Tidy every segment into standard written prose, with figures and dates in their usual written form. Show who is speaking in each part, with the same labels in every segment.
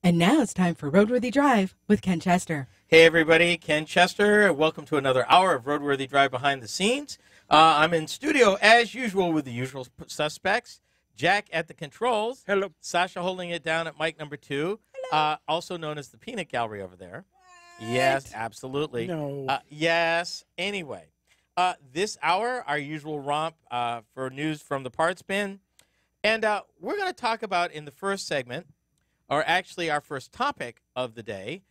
Speaker 1: And now it's time for RoadWorthy Drive with Ken Chester.
Speaker 2: Hey everybody, Ken Chester. Welcome to another hour of RoadWorthy Drive behind the scenes. I'm in studio as usual with the usual suspects. Jack at the controls.
Speaker 3: Hello.
Speaker 2: Sasha holding it down at mic number 2.
Speaker 1: Hello.
Speaker 2: Also known as the peanut gallery over there.
Speaker 1: What?
Speaker 2: Yes, absolutely.
Speaker 3: No.
Speaker 2: Yes. Anyway, this hour, our usual romp for news from the parts bin. And we're going to talk about in the first segment, or actually our first topic of the day,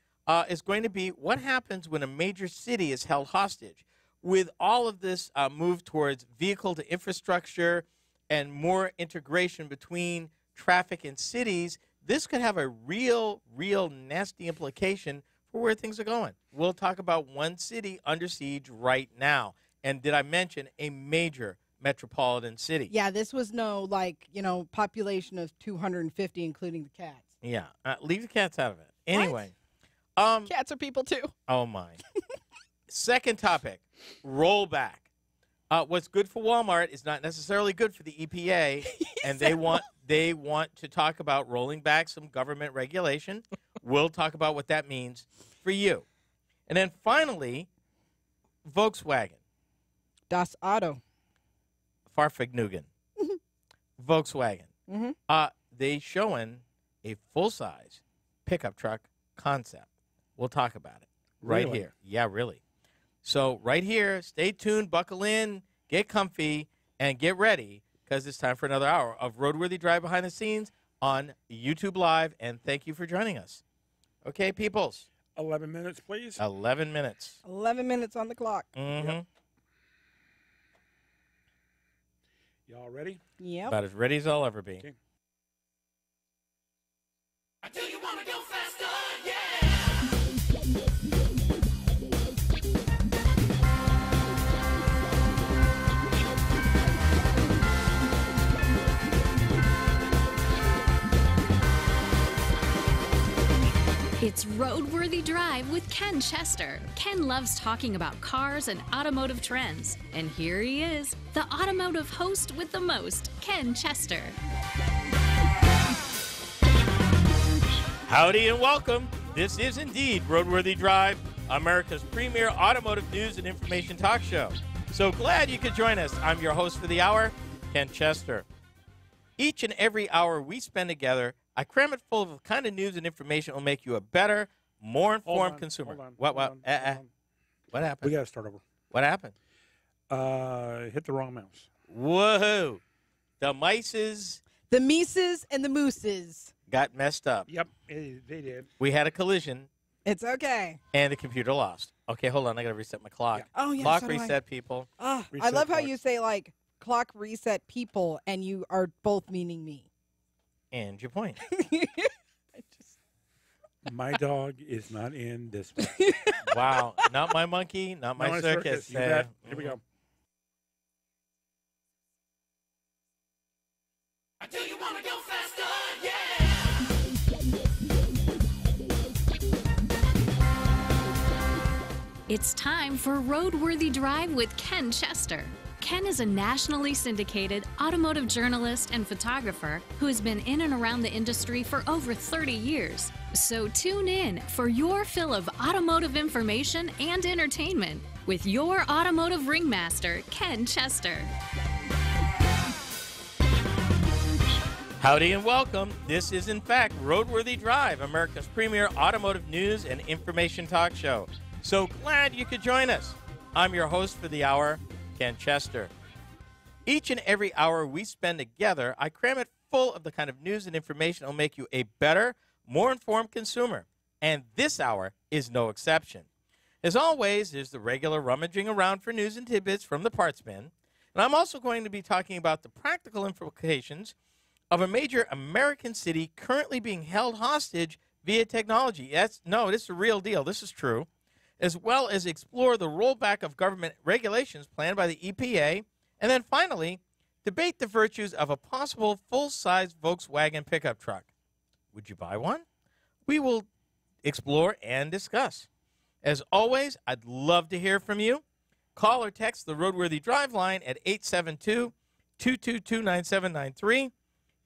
Speaker 2: is going to be what happens when a major city is held hostage. With all of this move towards vehicle-to-infrastructure and more integration between traffic and cities, this could have a real nasty implication for where things are going. We'll talk about one city under siege right now. And did I mention a major metropolitan city?
Speaker 1: Yeah, this was no, population of 250, including the cats.
Speaker 2: Yeah, leave the cats out of it. Anyway.
Speaker 1: Cats are people, too.
Speaker 2: Oh, my. Second topic, rollback. What's good for Walmart is not necessarily good for the EPA, and they want to talk about rolling back some government regulation. We'll talk about what that means for you. And then finally, Volkswagen.
Speaker 1: Das Auto.
Speaker 2: Fahrvergnügen. Volkswagen.
Speaker 1: Mm-hmm.
Speaker 2: They showing a full-size pickup truck concept. We'll talk about it right
Speaker 3: Really?
Speaker 2: here. Yeah, really. So right here, stay tuned, buckle in, get comfy, and get ready because it's time for another hour of RoadWorthy Drive behind the scenes on YouTube Live, and thank you for joining us. Okay, peoples.
Speaker 3: 11 minutes, please.
Speaker 2: 11 minutes.
Speaker 1: 11 minutes on the clock.
Speaker 2: Mm-hmm.
Speaker 3: Yep. Y'all ready?
Speaker 1: Yep.
Speaker 2: About as ready as I'll ever be.
Speaker 3: Okay.
Speaker 4: Do you want to go faster? Yeah!
Speaker 5: It's RoadWorthy Drive with Ken Chester. Ken loves talking about cars and automotive trends. And here he is, the automotive host with the most, Ken Chester.
Speaker 2: Howdy and welcome. This is indeed RoadWorthy Drive, America's premier automotive news and information talk show. So glad you could join us. I'm your host for the hour, Ken Chester. Each and every hour we spend together, I cram it full of the kind of news and information that will make you a better, more informed consumer. What happened?
Speaker 3: We got to start over.
Speaker 2: What happened?
Speaker 3: Hit the wrong mouse.
Speaker 2: Whoa. The mices
Speaker 1: The Mises and the Mooses.
Speaker 2: got messed up.
Speaker 3: Yep, they did.
Speaker 2: We had a collision,
Speaker 1: It's okay.
Speaker 2: and the computer lost. Okay, hold on. I got to reset my clock.
Speaker 3: Yeah.
Speaker 1: Oh, yeah.
Speaker 2: Clock
Speaker 1: so do I.
Speaker 2: reset, people.
Speaker 1: I
Speaker 3: Reset
Speaker 1: love how
Speaker 3: clock.
Speaker 1: you say, clock reset people, and you are both meaning me.
Speaker 2: And your point.
Speaker 3: My dog is not in this one.
Speaker 2: Wow. Not my monkey, not my
Speaker 3: Not
Speaker 2: circus.
Speaker 3: You bet. Here we go.
Speaker 4: Do you want to go faster? Yeah!
Speaker 5: It's time for RoadWorthy Drive with Ken Chester. Ken is a nationally syndicated automotive journalist and photographer who has been in and around the industry for over 30 years. So tune in for your fill of automotive information and entertainment with your automotive ringmaster, Ken Chester.
Speaker 2: Howdy and welcome. This is, in fact, RoadWorthy Drive, America's premier automotive news and information talk show. So glad you could join us. I'm your host for the hour, Ken Chester. Each and every hour we spend together, I cram it full of the kind of news and information that will make you a better, more informed consumer. And this hour is no exception. As always, there's the regular rummaging around for news and tidbits from the parts bin. And I'm also going to be talking about the practical implications of a major American city currently being held hostage via technology. This is a real deal. This is true. As well as explore the rollback of government regulations planned by the EPA. And then finally, debate the virtues of a possible full-size Volkswagen pickup truck. Would you buy one? We will explore and discuss. As always, I'd love to hear from you. Call or text the RoadWorthy Drive line at 872-222-9793.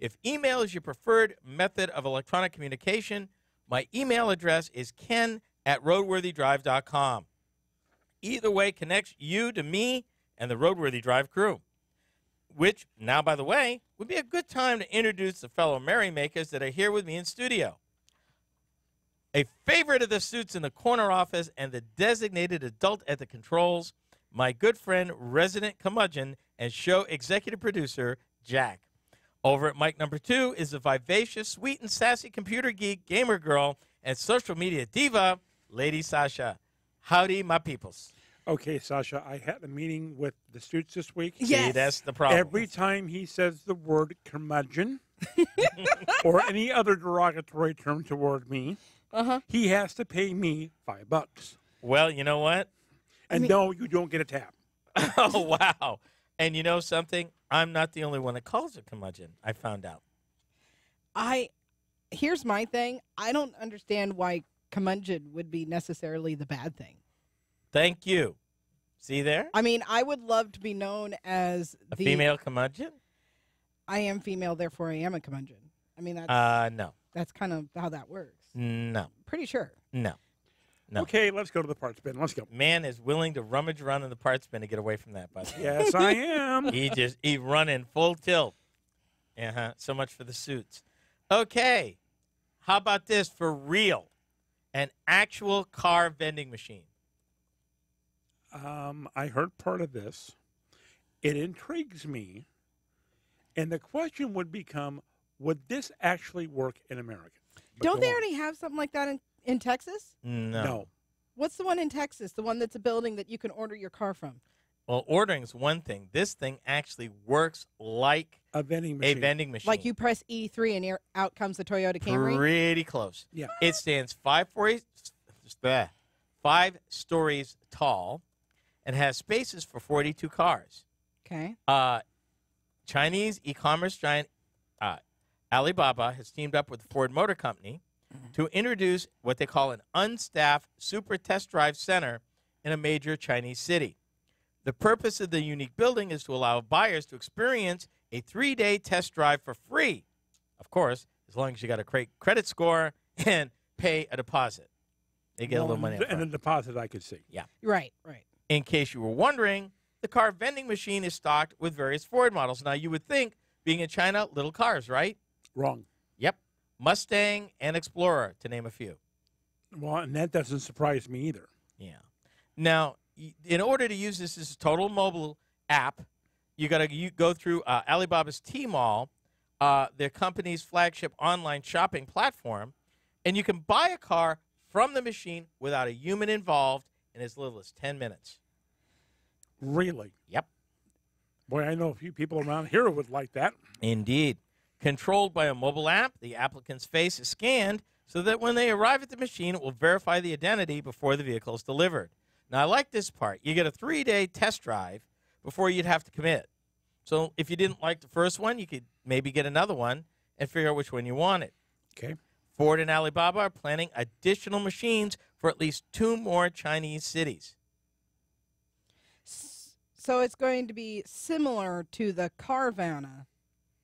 Speaker 2: If email is your preferred method of electronic communication, My email address is ken@roadworthydrive.com. Either way connects you to me and the Roadworthy Drive crew, which, now, by the way, would be a good time to introduce the fellow merrymakers that are here with me in studio. A favorite of the suits in the corner office and the designated adult at the controls, my good friend, resident curmudgeon, and show executive producer, Jack. Over at mic number 2 is the vivacious, sweet, and sassy computer geek, gamer girl, and social media diva, Lady Sasha. Howdy, my peoples.
Speaker 3: Okay, Sasha, I had a meeting with the students this week.
Speaker 1: Yes.
Speaker 2: See, that's the problem.
Speaker 3: Every time he says the word curmudgeon or any other derogatory term toward me, he has to pay me $5.
Speaker 2: Well, you know what?
Speaker 3: And no, you don't get a tap.
Speaker 2: Oh, wow. And you know something? I'm not the only one that calls it curmudgeon, I found out.
Speaker 1: Here's my thing. I don't understand why curmudgeon would be necessarily the bad thing.
Speaker 2: Thank you. See there?
Speaker 1: I mean, I would love to be known as
Speaker 2: A female curmudgeon?
Speaker 1: I am female, therefore I am a curmudgeon. I mean,
Speaker 2: No.
Speaker 1: that's kind of how that works.
Speaker 2: No.
Speaker 1: Pretty sure.
Speaker 2: No. No.
Speaker 3: Okay, let's go to the parts bin. Let's go.
Speaker 2: Man is willing to rummage around in the parts bin to get away from that, by the way.
Speaker 3: Yes, I am.
Speaker 2: He running full tilt. So much for the suits. Okay. How about this for real? An actual car vending machine.
Speaker 3: I heard part of this. It intrigues me. And the question would become, would this actually work in America? But
Speaker 1: Don't
Speaker 3: go
Speaker 1: they
Speaker 3: on.
Speaker 1: already have something like that in Texas?
Speaker 3: No.
Speaker 1: What's the one in Texas? The one that's a building that you can order your car from?
Speaker 2: Well, ordering is one thing. This thing actually works like
Speaker 3: A vending
Speaker 2: a
Speaker 3: machine.
Speaker 2: vending machine.
Speaker 1: Like you press E3 and out comes the Toyota Camry?
Speaker 2: Pretty close.
Speaker 3: Yeah.
Speaker 2: It stands 5 stories tall and has spaces for 42 cars.
Speaker 1: Okay.
Speaker 2: Chinese e-commerce giant Alibaba has teamed up with the Ford Motor Company to introduce what they call an unstaffed super test drive center in a major Chinese city. The purpose of the unique building is to allow buyers to experience a 3-day test drive for free. Of course, as long as you got a great credit score and pay a deposit. They get a little money up
Speaker 3: And a
Speaker 2: front.
Speaker 3: deposit I could see.
Speaker 1: Right.
Speaker 2: In case you were wondering, the car vending machine is stocked with various Ford models. Now, you would think, being in China, little cars, right?
Speaker 3: Wrong.
Speaker 2: Yep. Mustang and Explorer, to name a few.
Speaker 3: Well, and that doesn't surprise me either.
Speaker 2: Yeah. Now, in order to use this as a total mobile app, you got to go through Alibaba's Tmall, their company's flagship online shopping platform, and you can buy a car from the machine without a human involved in as little as 10 minutes.
Speaker 3: Really?
Speaker 2: Yep.
Speaker 3: Boy, I know a few people around here who would like that.
Speaker 2: Indeed. Controlled by a mobile app, the applicant's face is scanned so that when they arrive at the machine, it will verify the identity before the vehicle is delivered. Now, I like this part. You get a 3-day test drive before you'd have to commit. So if you didn't like the first one, you could maybe get another one and figure out which one you wanted.
Speaker 3: Okay.
Speaker 2: Ford and Alibaba are planning additional machines for at least 2 more Chinese cities.
Speaker 1: So it's going to be similar to the Carvana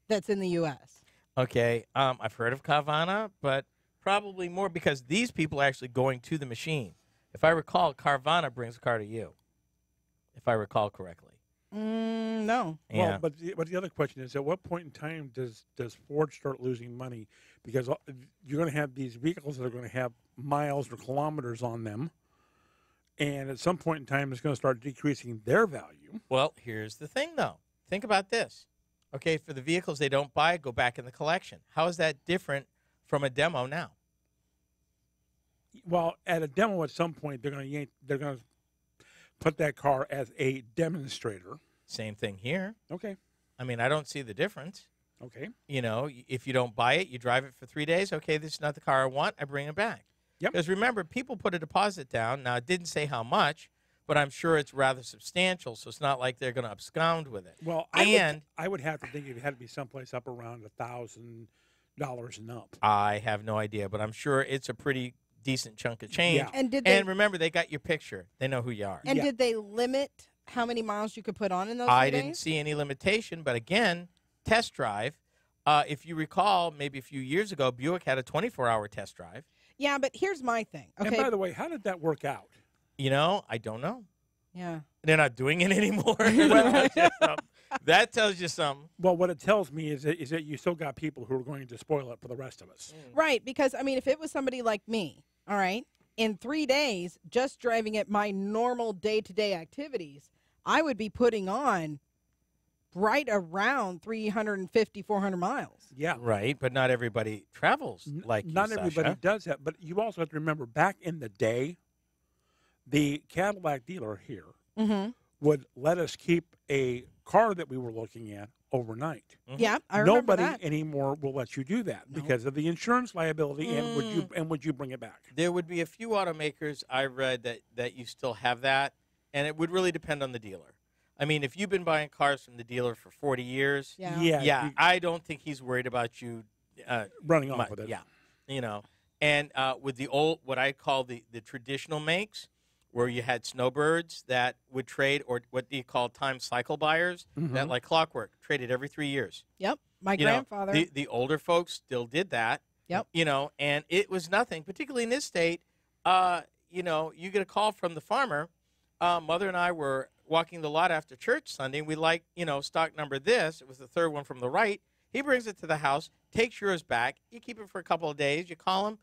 Speaker 1: that's in the U.S.
Speaker 2: Okay, I've heard of Carvana, but probably more because these people are actually going to the machine. If I recall, Carvana brings a car to you, if I recall correctly.
Speaker 1: No.
Speaker 2: Yeah.
Speaker 3: Well, but the other question is, at what point in time does Ford start losing money? Because you're going to have these vehicles that are going to have miles or kilometers on them, and at some point in time, it's going to start decreasing their value.
Speaker 2: Well, here's the thing, though. Think about this. Okay, for the vehicles they don't buy, go back in the collection. How is that different from a demo now?
Speaker 3: Well, at a demo, at some point, they're going to put that car as a demonstrator.
Speaker 2: Same thing here.
Speaker 3: Okay.
Speaker 2: I mean, I don't see the difference.
Speaker 3: Okay.
Speaker 2: You know, if you don't buy it, you drive it for 3 days. Okay, this is not the car I want. I bring it back.
Speaker 3: Yep.
Speaker 2: Because remember, people put a deposit down. Now, it didn't say how much, but I'm sure it's rather substantial, so it's not like they're going to abscond with it.
Speaker 3: Well, I would have to think it had to be someplace up around $1,000 and up.
Speaker 2: I have no idea, but I'm sure it's a pretty decent chunk of change.
Speaker 3: Yeah.
Speaker 1: And
Speaker 2: remember, they got your picture. They know who you are.
Speaker 1: And
Speaker 3: Yeah.
Speaker 1: did they limit how many miles you could put on in those
Speaker 2: I
Speaker 1: 3
Speaker 2: didn't
Speaker 1: days?
Speaker 2: see any limitation, but again, test drive. If you recall, maybe a few years ago, Buick had a 24-hour test drive.
Speaker 1: Yeah, but here's my thing. Okay.
Speaker 3: And by the way, how did that work out?
Speaker 2: I don't know.
Speaker 1: Yeah.
Speaker 2: They're not doing it anymore. That tells you something.
Speaker 3: Well, what it tells me is that you still got people who are going to spoil it for the rest of us.
Speaker 1: Right, because, I mean, if it was somebody like me, all right, in 3 days, just driving at my normal day-to-day activities, I would be putting on right around 350, 400 miles.
Speaker 3: Yeah.
Speaker 2: Right, but not everybody travels like you,
Speaker 3: Not everybody
Speaker 2: Sasha.
Speaker 3: does that, but you also have to remember, back in the day, the Cadillac dealer here
Speaker 1: Mm-hmm.
Speaker 3: would let us keep a car that we were looking at overnight.
Speaker 1: Yeah, I remember
Speaker 3: Nobody
Speaker 1: that.
Speaker 3: anymore will let you do that because of the insurance liability. And would you bring it back?
Speaker 2: There would be a few automakers I read that you still have that, and it would really depend on the dealer. I mean, if you've been buying cars from the dealer for 40 years,
Speaker 1: Yeah.
Speaker 2: I don't think he's worried about you
Speaker 3: Running off with it.
Speaker 2: Yeah, and with the old, what I call the traditional makes, where you had snowbirds that would trade, or what you call time cycle buyers, that like clockwork traded every 3 years.
Speaker 1: Yep, my
Speaker 2: You know,
Speaker 1: grandfather.
Speaker 2: the older folks still did that.
Speaker 1: Yep.
Speaker 2: And it was nothing, particularly in this state. You get a call from the farmer. Mother and I were walking the lot after church Sunday. We like, stock number this. It was the third one from the right. He brings it to the house, takes yours back. You keep it for a couple of days. You call him.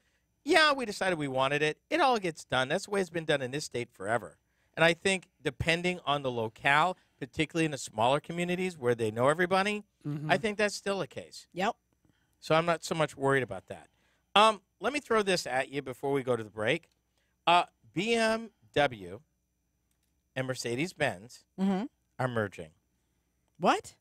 Speaker 2: Yeah, we decided we wanted it. It all gets done. That's the way it's been done in this state forever. And I think depending on the locale, particularly in the smaller communities where they know everybody, I think that's still the case.
Speaker 1: Yep.
Speaker 2: So I'm not so much worried about that. Let me throw this at you before we go to the break. BMW and Mercedes-Benz are merging.
Speaker 1: What?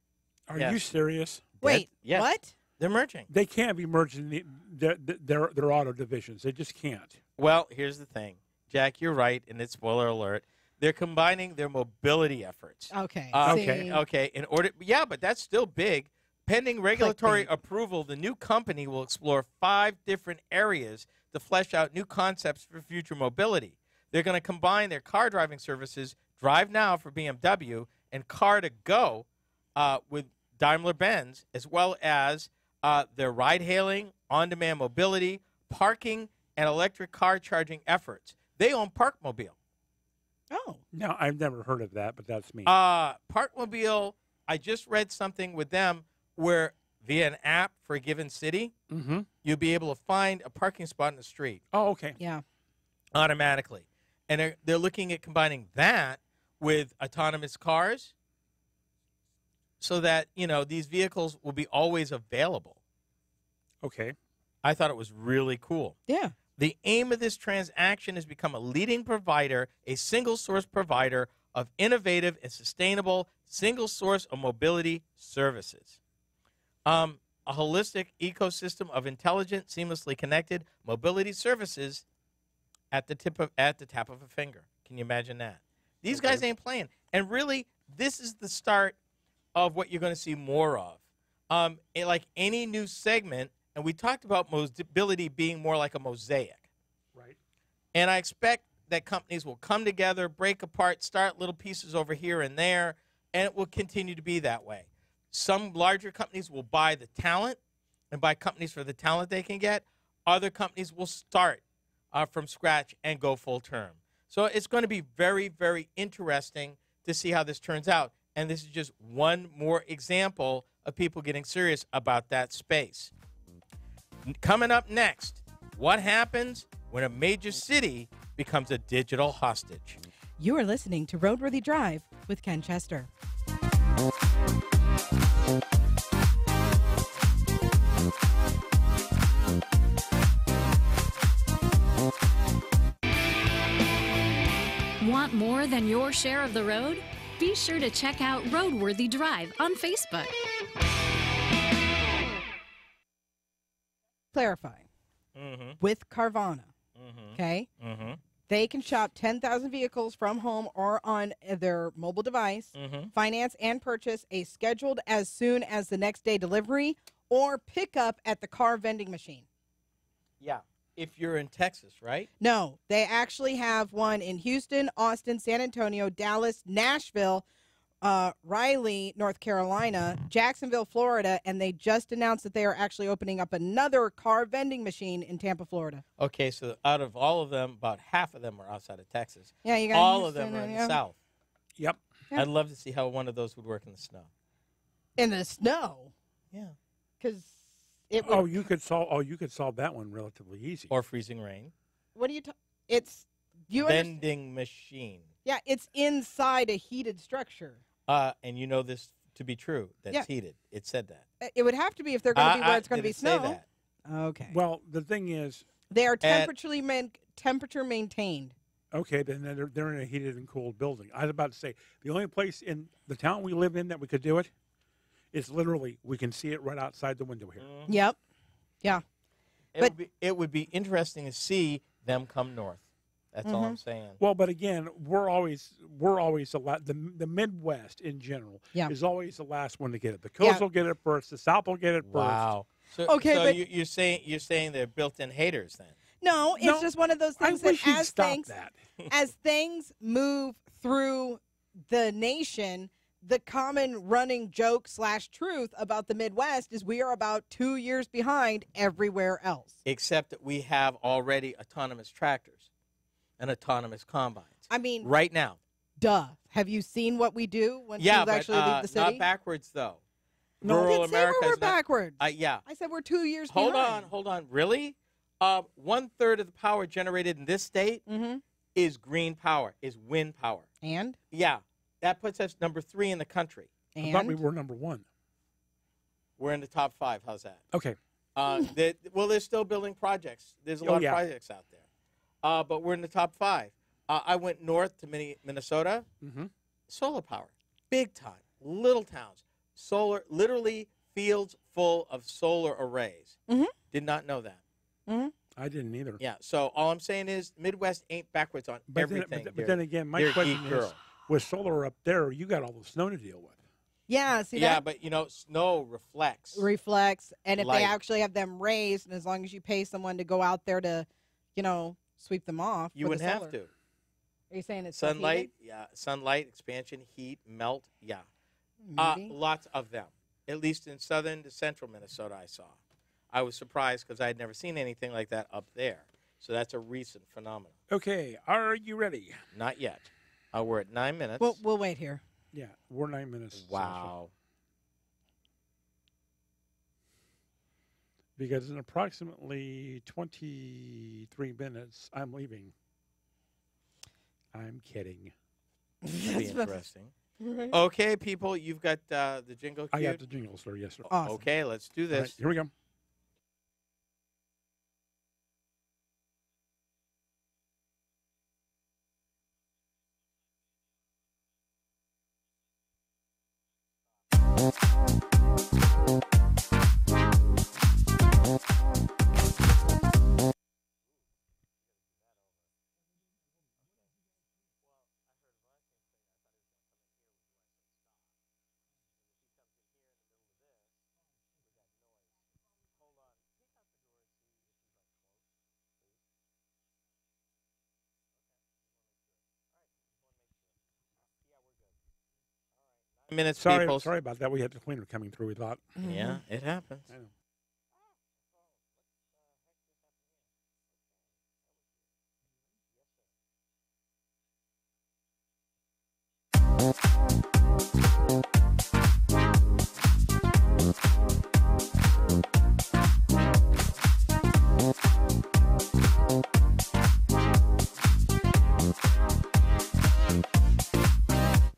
Speaker 3: Are
Speaker 2: Yes.
Speaker 3: you serious?
Speaker 1: Wait,
Speaker 2: yes.
Speaker 1: what?
Speaker 2: They're merging.
Speaker 3: They can't be merging their auto divisions. They just can't.
Speaker 2: Well, here's the thing. Jack, you're right, and it's spoiler alert. They're combining their mobility efforts.
Speaker 1: Okay.
Speaker 3: Okay.
Speaker 1: see.
Speaker 2: But that's still big. Pending regulatory
Speaker 1: Clickbait.
Speaker 2: approval, the new company will explore 5 different areas to flesh out new concepts for future mobility. They're going to combine their car driving services, Drive Now for BMW, and Car2Go with Daimler-Benz, as well as their ride-hailing, on-demand mobility, parking, and electric car charging efforts. They own Parkmobile.
Speaker 1: Oh.
Speaker 3: No, I've never heard of that, but that's me.
Speaker 2: Parkmobile, I just read something with them where via an app for a given city, you'll be able to find a parking spot in the street
Speaker 3: Oh, okay.
Speaker 1: Yeah.
Speaker 2: automatically. And they're looking at combining that with autonomous cars so that, these vehicles will be always available.
Speaker 3: Okay.
Speaker 2: I thought it was really cool.
Speaker 1: Yeah.
Speaker 2: The aim of this transaction is to become a leading provider, a single source provider of innovative and sustainable single source of mobility services. A holistic ecosystem of intelligent, seamlessly connected mobility services at the tap of a finger. Can you imagine that? These guys ain't playing. And really, this is the start of what you're going to see more of. Like any new segment, and we talked about mobility being more like a mosaic.
Speaker 3: Right.
Speaker 2: And I expect that companies will come together, break apart, start little pieces over here and there, and it will continue to be that way. Some larger companies will buy the talent and buy companies for the talent they can get. Other companies will start from scratch and go full term. So it's going to be very, very interesting to see how this turns out. And this is just one more example of people getting serious about that space. Coming up next, what happens when a major city becomes a digital hostage?
Speaker 1: You are listening to RoadWorthy Drive with Ken Chester.
Speaker 5: Want more than your share of the road? Be sure to check out RoadWorthy Drive on Facebook.
Speaker 1: Clarify. With Carvana, okay? They can shop 10,000 vehicles from home or on their mobile device, finance and purchase a scheduled as soon as the next day delivery or pick up at the car vending machine.
Speaker 2: Yeah, if you're in Texas, right?
Speaker 1: No, they actually have one in Houston, Austin, San Antonio, Dallas, Nashville, Raleigh, North Carolina, Jacksonville, Florida, and they just announced that they are actually opening up another car vending machine in Tampa, Florida.
Speaker 2: Okay, so out of all of them, about half of them are outside of Texas.
Speaker 1: Yeah, you got
Speaker 2: all of them are in the South.
Speaker 3: Yep.
Speaker 1: Yeah.
Speaker 2: I'd love to see how one of those would work in the snow.
Speaker 1: In the snow,
Speaker 2: Yeah.
Speaker 1: because it. Would,
Speaker 3: Oh, you could solve that one relatively easy.
Speaker 2: Or freezing rain.
Speaker 1: what do you? It's you.
Speaker 2: Vending machine.
Speaker 1: Yeah, it's inside a heated structure.
Speaker 2: And you know this to be true. That's
Speaker 1: Yeah.
Speaker 2: heated. It said that.
Speaker 1: It would have to be if they're going to be where it's going to
Speaker 2: did
Speaker 1: be
Speaker 2: it say
Speaker 1: snow.
Speaker 2: that?
Speaker 1: Okay.
Speaker 3: Well, the thing is,
Speaker 1: They are temperature maintained.
Speaker 3: okay, then they're in a heated and cooled building. I was about to say the only place in the town we live in that we could do it is literally we can see it right outside the window here.
Speaker 1: Yep. Yeah.
Speaker 2: It would be interesting to see them come north. That's all I'm saying.
Speaker 3: Well, but again, we're always the Midwest in general
Speaker 1: Yeah.
Speaker 3: is always the last one to get it. The coast
Speaker 1: Yeah.
Speaker 3: will get it first. The South will get it first.
Speaker 2: Wow. So,
Speaker 1: Okay,
Speaker 2: so
Speaker 1: but-
Speaker 2: you're saying they're built-in haters then?
Speaker 1: No, it's
Speaker 3: No,
Speaker 1: just one of those
Speaker 3: I
Speaker 1: things
Speaker 3: wish
Speaker 1: that
Speaker 3: you'd
Speaker 1: as
Speaker 3: stop
Speaker 1: things
Speaker 3: that.
Speaker 1: as things move through the nation, the common running joke / truth about the Midwest is we are about 2 years behind everywhere else.
Speaker 2: Except that we have already autonomous tractors and autonomous combines.
Speaker 1: I mean,
Speaker 2: Right now.
Speaker 1: duh. Have you seen what we do when
Speaker 2: Yeah,
Speaker 1: we
Speaker 2: but
Speaker 1: actually leave the city?
Speaker 2: not backwards, though.
Speaker 3: No,
Speaker 2: Rural
Speaker 1: I didn't say
Speaker 2: America
Speaker 1: we're
Speaker 2: is not-
Speaker 1: backwards.
Speaker 2: Yeah.
Speaker 1: I said we're 2 years
Speaker 2: Hold
Speaker 1: behind.
Speaker 2: on. Really? 1/3 of the power generated in this state
Speaker 1: Mm-hmm.
Speaker 2: is green power, is wind power.
Speaker 1: And?
Speaker 2: Yeah. That puts us number 3 in the country.
Speaker 3: I thought we
Speaker 1: And?
Speaker 3: were number one.
Speaker 2: We're in the top 5. How's that?
Speaker 3: Okay.
Speaker 2: They're still building projects. There's a
Speaker 3: Oh,
Speaker 2: lot
Speaker 3: yeah.
Speaker 2: of projects out there. But we're in the top 5. I went north to Minnesota.
Speaker 3: Mm-hmm.
Speaker 2: Solar power. Big time. Little towns. Solar, literally fields full of solar arrays.
Speaker 1: Mhm.
Speaker 2: Did not know that.
Speaker 1: Mm-hmm.
Speaker 3: I didn't either.
Speaker 2: Yeah, so all I'm saying is Midwest ain't backwards on
Speaker 3: But
Speaker 2: everything.
Speaker 3: But then again, my
Speaker 2: they're
Speaker 3: question
Speaker 2: geek
Speaker 3: is,
Speaker 2: girl.
Speaker 3: with solar up there, you got all the snow to deal with.
Speaker 1: Yeah, see
Speaker 2: Yeah,
Speaker 1: that?
Speaker 2: but snow reflects.
Speaker 1: Reflects. And if
Speaker 2: Light.
Speaker 1: they actually have them raised, and as long as you pay someone to go out there to, sweep them off.
Speaker 2: You
Speaker 1: with the
Speaker 2: wouldn't have
Speaker 1: solar.
Speaker 2: to.
Speaker 1: Are you saying it's
Speaker 2: Sunlight, yeah. Sunlight, expansion, heat, melt, yeah.
Speaker 1: Maybe.
Speaker 2: Lots of them. At least in southern to central Minnesota I saw. I was surprised because I had never seen anything like that up there. So that's a recent phenomenon.
Speaker 3: Okay, are you ready?
Speaker 2: Not yet. We're at 9 minutes.
Speaker 1: We'll wait here.
Speaker 3: Yeah, we're 9 minutes.
Speaker 2: Wow.
Speaker 3: Because in approximately 23 minutes, I'm leaving. I'm kidding.
Speaker 2: That'd be interesting. Okay, people, you've got the jingle
Speaker 3: I
Speaker 2: queued?
Speaker 3: got the jingle, sir. Yes, sir.
Speaker 1: Awesome.
Speaker 2: Okay, let's do
Speaker 3: All right,
Speaker 2: this.
Speaker 3: here we go.
Speaker 2: Minutes,
Speaker 3: Sorry,
Speaker 2: people.
Speaker 3: sorry about that. We had the cleaner coming through. We thought.
Speaker 2: Yeah, it happens.
Speaker 3: I know.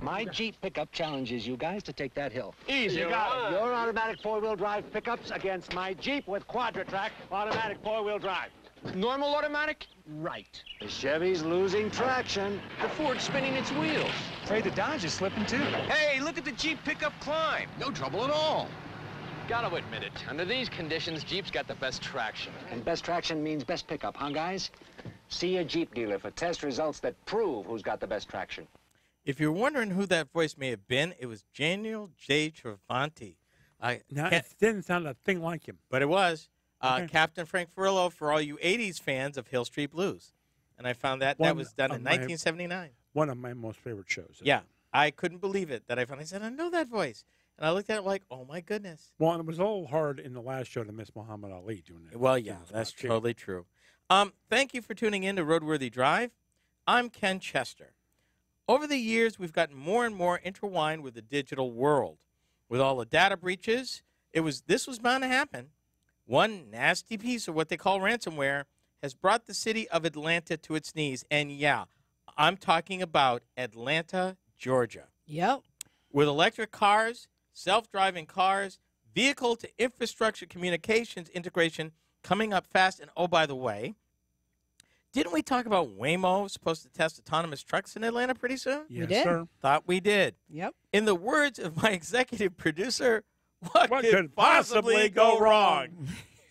Speaker 6: My Jeep pickup challenges you guys to take that hill.
Speaker 7: Easy,
Speaker 6: You got it. Your automatic four-wheel drive pickups against my Jeep with Quadra-Track automatic four-wheel drive.
Speaker 7: Normal automatic?
Speaker 6: Right. The Chevy's losing traction.
Speaker 7: The Ford's spinning its wheels.
Speaker 8: Afraid the Dodge is slipping too.
Speaker 7: Hey, look at the Jeep pickup climb. No trouble at all. Gotta admit it. Under these conditions, Jeep's got the best traction.
Speaker 6: And best traction means best pickup, huh, guys? See a Jeep dealer for test results that prove who's got the best traction.
Speaker 2: If you're wondering who that voice may have been, it was Daniel J. Travanti.
Speaker 3: Now,
Speaker 2: can't-
Speaker 3: it didn't sound a thing like him.
Speaker 2: But it was
Speaker 3: Okay.
Speaker 2: Captain Frank Furillo for all you 80s fans of Hill Street Blues. And I found that
Speaker 3: One
Speaker 2: was done in
Speaker 3: of my-
Speaker 2: 1979.
Speaker 3: One of my most favorite shows.
Speaker 2: Yeah. I couldn't believe it that I finally said, I know that voice. And I looked at it like, oh, my goodness.
Speaker 3: Well, and it was a little hard in the last show to miss Muhammad Ali doing it.
Speaker 2: Well, yeah, that's totally true. Thank you for tuning in to RoadWorthy Drive. I'm Ken Chester. Over the years, we've gotten more and more intertwined with the digital world. With all the data breaches, this was bound to happen. One nasty piece of what they call ransomware has brought the city of Atlanta to its knees. And yeah, I'm talking about Atlanta, Georgia.
Speaker 1: Yep.
Speaker 2: With electric cars, self-driving cars, vehicle-to-infrastructure communications integration coming up fast. And oh, by the way, didn't we talk about Waymo supposed to test autonomous trucks in Atlanta pretty soon?
Speaker 3: Yes,
Speaker 1: we did.
Speaker 3: Sir.
Speaker 2: Thought we did.
Speaker 1: Yep.
Speaker 2: In the words of my executive producer, what could possibly go wrong?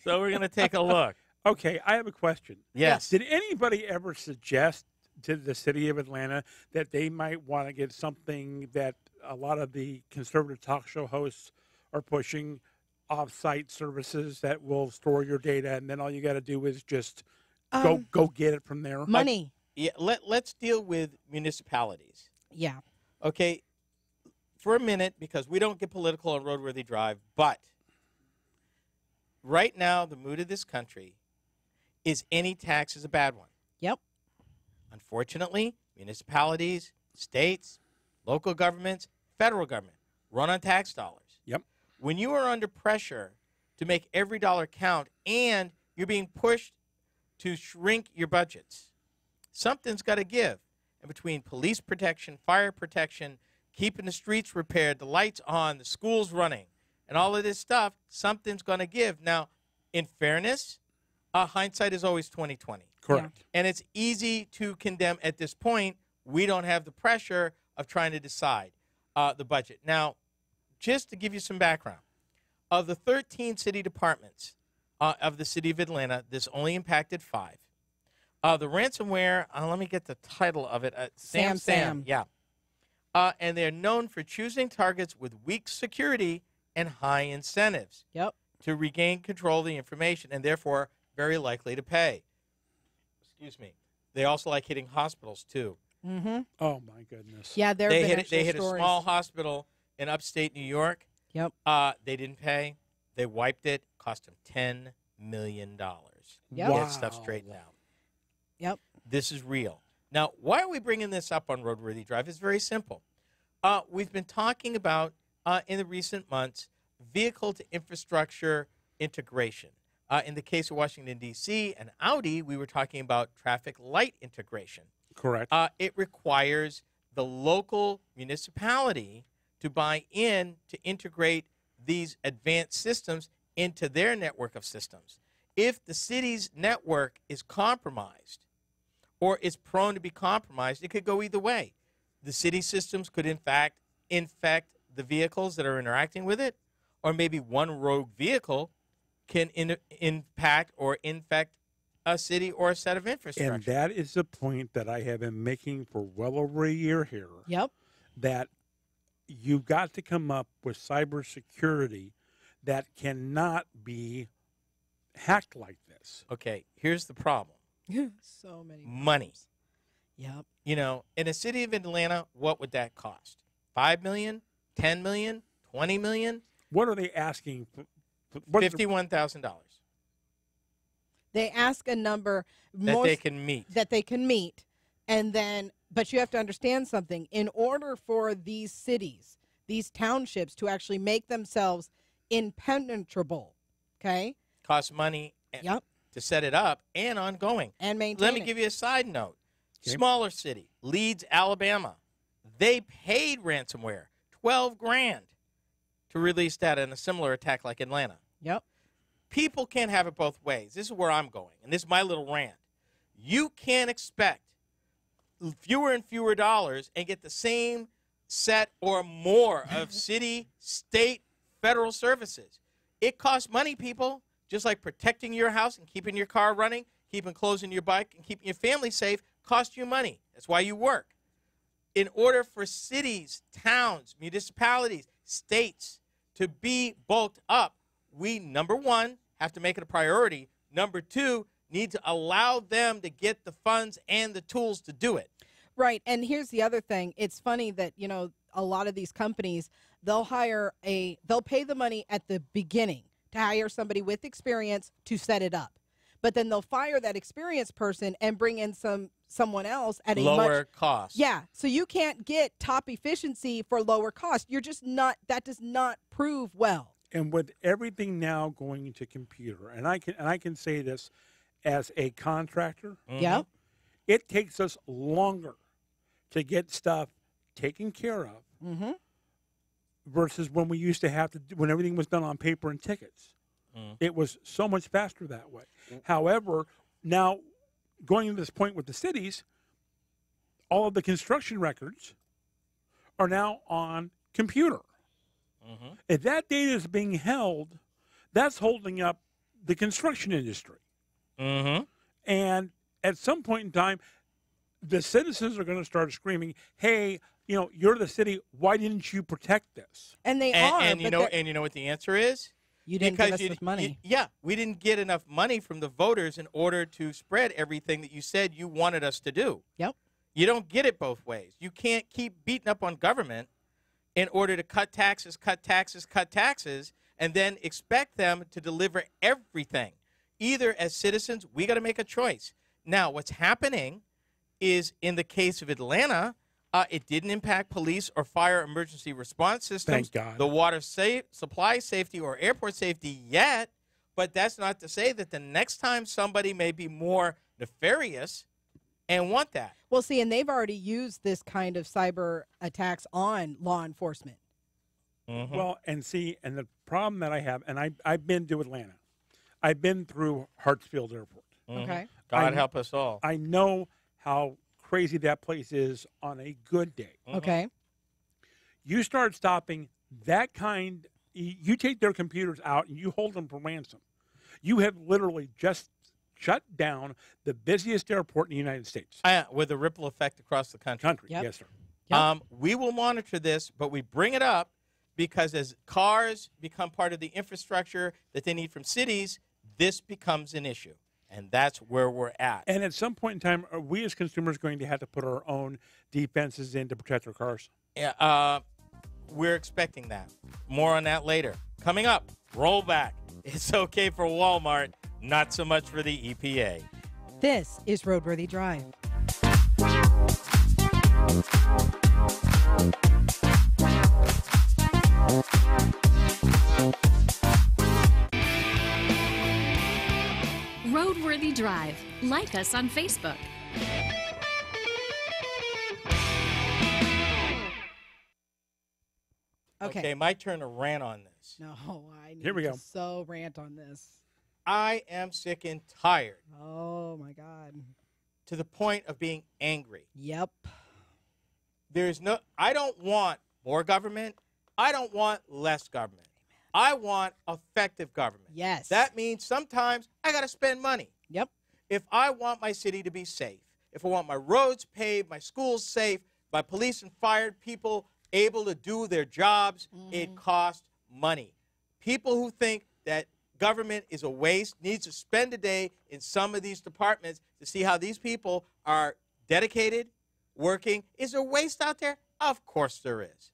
Speaker 2: So we're going to take a look.
Speaker 3: Okay, I have a question.
Speaker 2: Yes.
Speaker 3: Did anybody ever suggest to the city of Atlanta that they might want to get something that a lot of the conservative talk show hosts are pushing, off-site services that will store your data, and then all you got to do is just go get it from there?
Speaker 1: Money.
Speaker 2: Yeah, let's deal with municipalities.
Speaker 1: Yeah.
Speaker 2: Okay, for a minute, because we don't get political on RoadWorthy Drive, but right now the mood of this country is any tax is a bad one.
Speaker 1: Yep.
Speaker 2: Unfortunately, municipalities, states, local governments, federal government run on tax dollars.
Speaker 3: Yep.
Speaker 2: When you are under pressure to make every dollar count and you're being pushed to shrink your budgets, something's got to give. And between police protection, fire protection, keeping the streets repaired, the lights on, the schools running, and all of this stuff, something's going to give. Now, in fairness, hindsight is always 20/20.
Speaker 3: Correct.
Speaker 1: Yeah.
Speaker 2: And it's easy to condemn at this point. We don't have the pressure of trying to decide the budget. Now, just to give you some background, of the 13 city departments of the city of Atlanta, this only impacted 5. The ransomware, let me get the title of it. Sam. Yeah. And they're known for choosing targets with weak security and high incentives.
Speaker 1: Yep.
Speaker 2: To regain control of the information and therefore very likely to pay. Excuse me. They also like hitting hospitals too.
Speaker 1: Mm-hmm.
Speaker 3: Oh my goodness.
Speaker 1: Yeah, they
Speaker 2: hit a small hospital in upstate New York.
Speaker 1: Yep.
Speaker 2: They didn't pay. They wiped it. Cost them $10 million.
Speaker 1: Yep.
Speaker 2: To get stuff straightened out.
Speaker 1: Yep.
Speaker 2: This is real. Now, why are we bringing this up on RoadWorthy Drive? It's very simple. We've been talking about, in the recent months, vehicle-to-infrastructure integration. In the case of Washington, D.C. and Audi, we were talking about traffic light integration.
Speaker 3: Correct.
Speaker 2: It requires the local municipality to buy in to integrate these advanced systems into their network of systems. If the city's network is compromised or is prone to be compromised, it could go either way. The city systems could, in fact, infect the vehicles that are interacting with it, or maybe one rogue vehicle can impact or infect a city or a set of infrastructure.
Speaker 3: And that is the point that I have been making for well over a year here.
Speaker 1: Yep.
Speaker 3: That you've got to come up with cybersecurity that cannot be hacked like this.
Speaker 2: Okay, here's the problem.
Speaker 1: So many
Speaker 2: money.
Speaker 1: Yep.
Speaker 2: You know, in a city of Atlanta, what would that cost? $5 million, $10 million, $20 million?
Speaker 3: What are they asking for?
Speaker 2: $51,000.
Speaker 1: They ask a number
Speaker 2: That they can meet.
Speaker 1: And then, but you have to understand something. In order for these cities, these townships to actually make themselves impenetrable, okay?
Speaker 2: Costs money
Speaker 1: Yep.
Speaker 2: to set it up and ongoing.
Speaker 1: And maintain
Speaker 2: Let me
Speaker 1: it.
Speaker 2: give you a side note.
Speaker 3: Okay.
Speaker 2: Smaller city, Leeds, Alabama. They paid ransomware $12,000 to release data in a similar attack like Atlanta.
Speaker 1: Yep.
Speaker 2: People can't have it both ways. This is where I'm going, and this is my little rant. You can't expect fewer and fewer dollars and get the same set or more of city, state, federal services. It costs money, people, just like protecting your house and keeping your car running, keeping clothes in your bike, and keeping your family safe costs you money. That's why you work. In order for cities, towns, municipalities, states to be bulked up, we, number one, have to make it a priority. Number two, need to allow them to get the funds and the tools to do it.
Speaker 1: Right. And here's the other thing. It's funny that, a lot of these companies, they'll pay the money at the beginning to hire somebody with experience to set it up. But then they'll fire that experienced person and bring in someone else at a
Speaker 2: lower cost.
Speaker 1: Yeah. So you can't get top efficiency for lower cost. You're just not, that does not prove well.
Speaker 3: And with everything now going into computer, and I can say this as a contractor,
Speaker 1: Yeah.
Speaker 3: it takes us longer to get stuff taken care of versus when we used to have to, when everything was done on paper and tickets. It was so much faster that way. However, now going to this point with the cities, all of the construction records are now on computer. If that data is being held, that's holding up the construction industry. And at some point in time, the citizens are going to start screaming, hey, you're the city. Why didn't you protect this?
Speaker 1: And they are.
Speaker 2: And you know what the answer is?
Speaker 1: You didn't give us this money.
Speaker 2: We didn't get enough money from the voters in order to spread everything that you said you wanted us to do.
Speaker 1: Yep.
Speaker 2: You don't get it both ways. You can't keep beating up on government in order to cut taxes, and then expect them to deliver everything. Either as citizens, we got to make a choice. Now, what's happening is in the case of Atlanta, it didn't impact police or fire emergency response systems,
Speaker 3: Thank God.
Speaker 2: the water supply safety or airport safety yet, but that's not to say that the next time somebody may be more nefarious and want that.
Speaker 1: Well, see, and they've already used this kind of cyber attacks on law enforcement.
Speaker 3: Well, and the problem that I have, and I've been to Atlanta. I've been through Hartsfield Airport.
Speaker 1: Okay.
Speaker 2: God help us all.
Speaker 3: I know how crazy that place is on a good day.
Speaker 1: Okay.
Speaker 3: You start stopping that kind, you take their computers out and you hold them for ransom. You have literally just shut down the busiest airport in the United States.
Speaker 2: With a ripple effect across the country.
Speaker 1: Yep.
Speaker 3: Yes, sir.
Speaker 1: Yep.
Speaker 2: We will monitor this, but we bring it up because as cars become part of the infrastructure that they need from cities, this becomes an issue. And that's where we're at.
Speaker 3: And at some point in time, are we as consumers going to have to put our own defenses in to protect our cars?
Speaker 2: Yeah, we're expecting that. More on that later. Coming up, rollback. It's okay for Walmart, not so much for the EPA.
Speaker 1: This is RoadWorthy Drive.
Speaker 5: RoadWorthy Drive. Like us on Facebook.
Speaker 1: Okay.
Speaker 2: My turn to rant on this.
Speaker 1: No, I need
Speaker 3: Here we
Speaker 1: to
Speaker 3: go.
Speaker 1: so rant on this.
Speaker 2: I am sick and tired
Speaker 1: Oh, my God.
Speaker 2: to the point of being angry.
Speaker 1: Yep.
Speaker 2: I don't want more government. I don't want less government. I want effective government.
Speaker 1: Yes.
Speaker 2: That means sometimes I got to spend money.
Speaker 1: Yep.
Speaker 2: If I want my city to be safe, if I want my roads paved, my schools safe, my police and fire people able to do their jobs, it costs money. People who think that government is a waste needs to spend a day in some of these departments to see how these people are dedicated, working. Is there waste out there? Of course there is.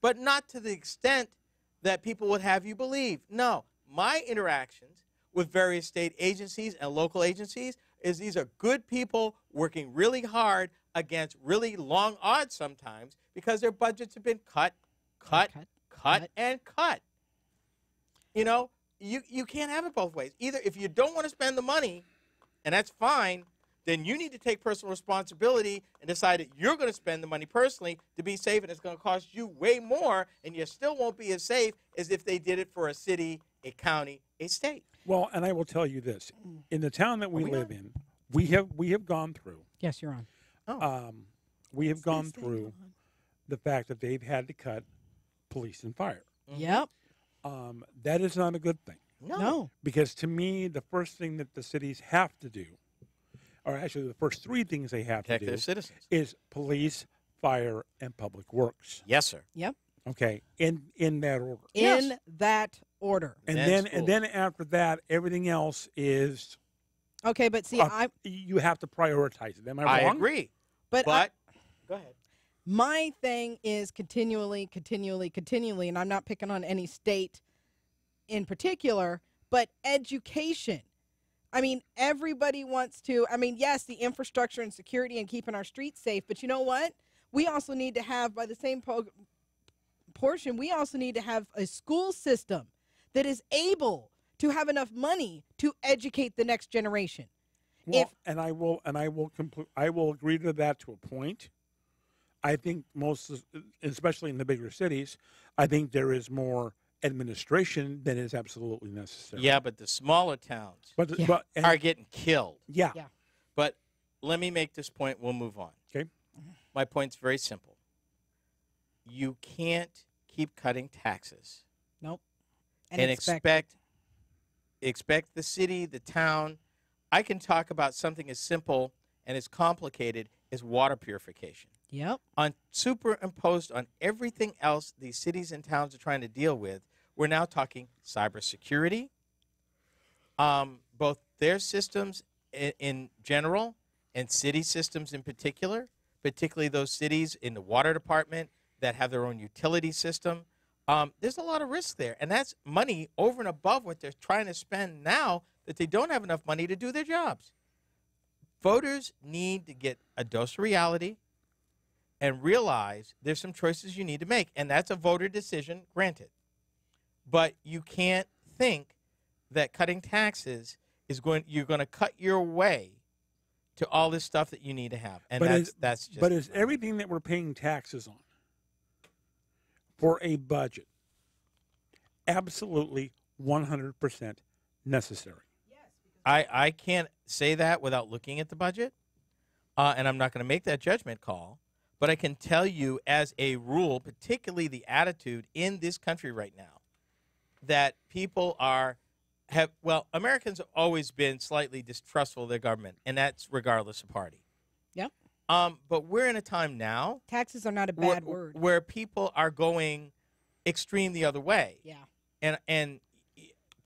Speaker 2: But not to the extent that people would have you believe. No, my interactions with various state agencies and local agencies is these are good people working really hard against really long odds sometimes because their budgets have been cut. You can't have it both ways. Either if you don't want to spend the money, and that's fine, then you need to take personal responsibility and decide that you're going to spend the money personally to be safe, and it's going to cost you way more, and you still won't be as safe as if they did it for a city, a county, a state.
Speaker 3: Well, and I will tell you this: in the town that we live in, we have gone through.
Speaker 1: Yes, you're on.
Speaker 3: We have gone through the fact that they've had to cut police and fire.
Speaker 1: Yep.
Speaker 3: That is not a good thing.
Speaker 1: No.
Speaker 3: Because to me, the first thing that the cities have to do, or actually the first three things they have
Speaker 2: Protect
Speaker 3: to do,
Speaker 2: their citizens.
Speaker 3: is police, fire, and public works.
Speaker 2: Yes, sir.
Speaker 1: Yep.
Speaker 3: Okay, in that order.
Speaker 1: In that order.
Speaker 3: And
Speaker 2: That's
Speaker 3: then after that, everything else is
Speaker 1: Okay, but see,
Speaker 3: you have to prioritize it. Am I wrong?
Speaker 2: I agree.
Speaker 1: but
Speaker 2: Go ahead.
Speaker 1: My thing is continually, and I'm not picking on any state in particular, but education. I mean, everybody wants to, yes, the infrastructure and security and keeping our streets safe, but you know what? We also need to have, by the same portion, we also need to have a school system that is able to have enough money to educate the next generation.
Speaker 3: Well, I will agree to that to a point. I think especially in the bigger cities, I think there is more administration than is absolutely necessary.
Speaker 2: Yeah, but the smaller towns are getting killed.
Speaker 3: Yeah.
Speaker 2: But let me make this point. We'll move on.
Speaker 3: Okay.
Speaker 2: My point's very simple. You can't keep cutting taxes.
Speaker 1: Nope.
Speaker 2: And expect the city, the town. I can talk about something as simple and as complicated as water purification.
Speaker 1: Yep.
Speaker 2: Superimposed on everything else these cities and towns are trying to deal with, we're now talking cybersecurity, both their systems in general and city systems in particular, particularly those cities in the water department that have their own utility system. There's a lot of risk there, and that's money over and above what they're trying to spend now that they don't have enough money to do their jobs. Voters need to get a dose of reality and realize there's some choices you need to make, and that's a voter decision, granted. But you can't think that cutting taxes you're going to cut your way to all this stuff that you need to have, and that's just.
Speaker 3: But is everything that we're paying taxes on for a budget absolutely 100% necessary?
Speaker 2: I can't say that without looking at the budget, and I'm not going to make that judgment call. But I can tell you as a rule, particularly the attitude in this country right now, that people Americans have always been slightly distrustful of their government, and that's regardless of party.
Speaker 1: Yep.
Speaker 2: But we're in a time now.
Speaker 1: Taxes are not a bad word.
Speaker 2: Where people are going extreme the other way.
Speaker 1: Yeah.
Speaker 2: And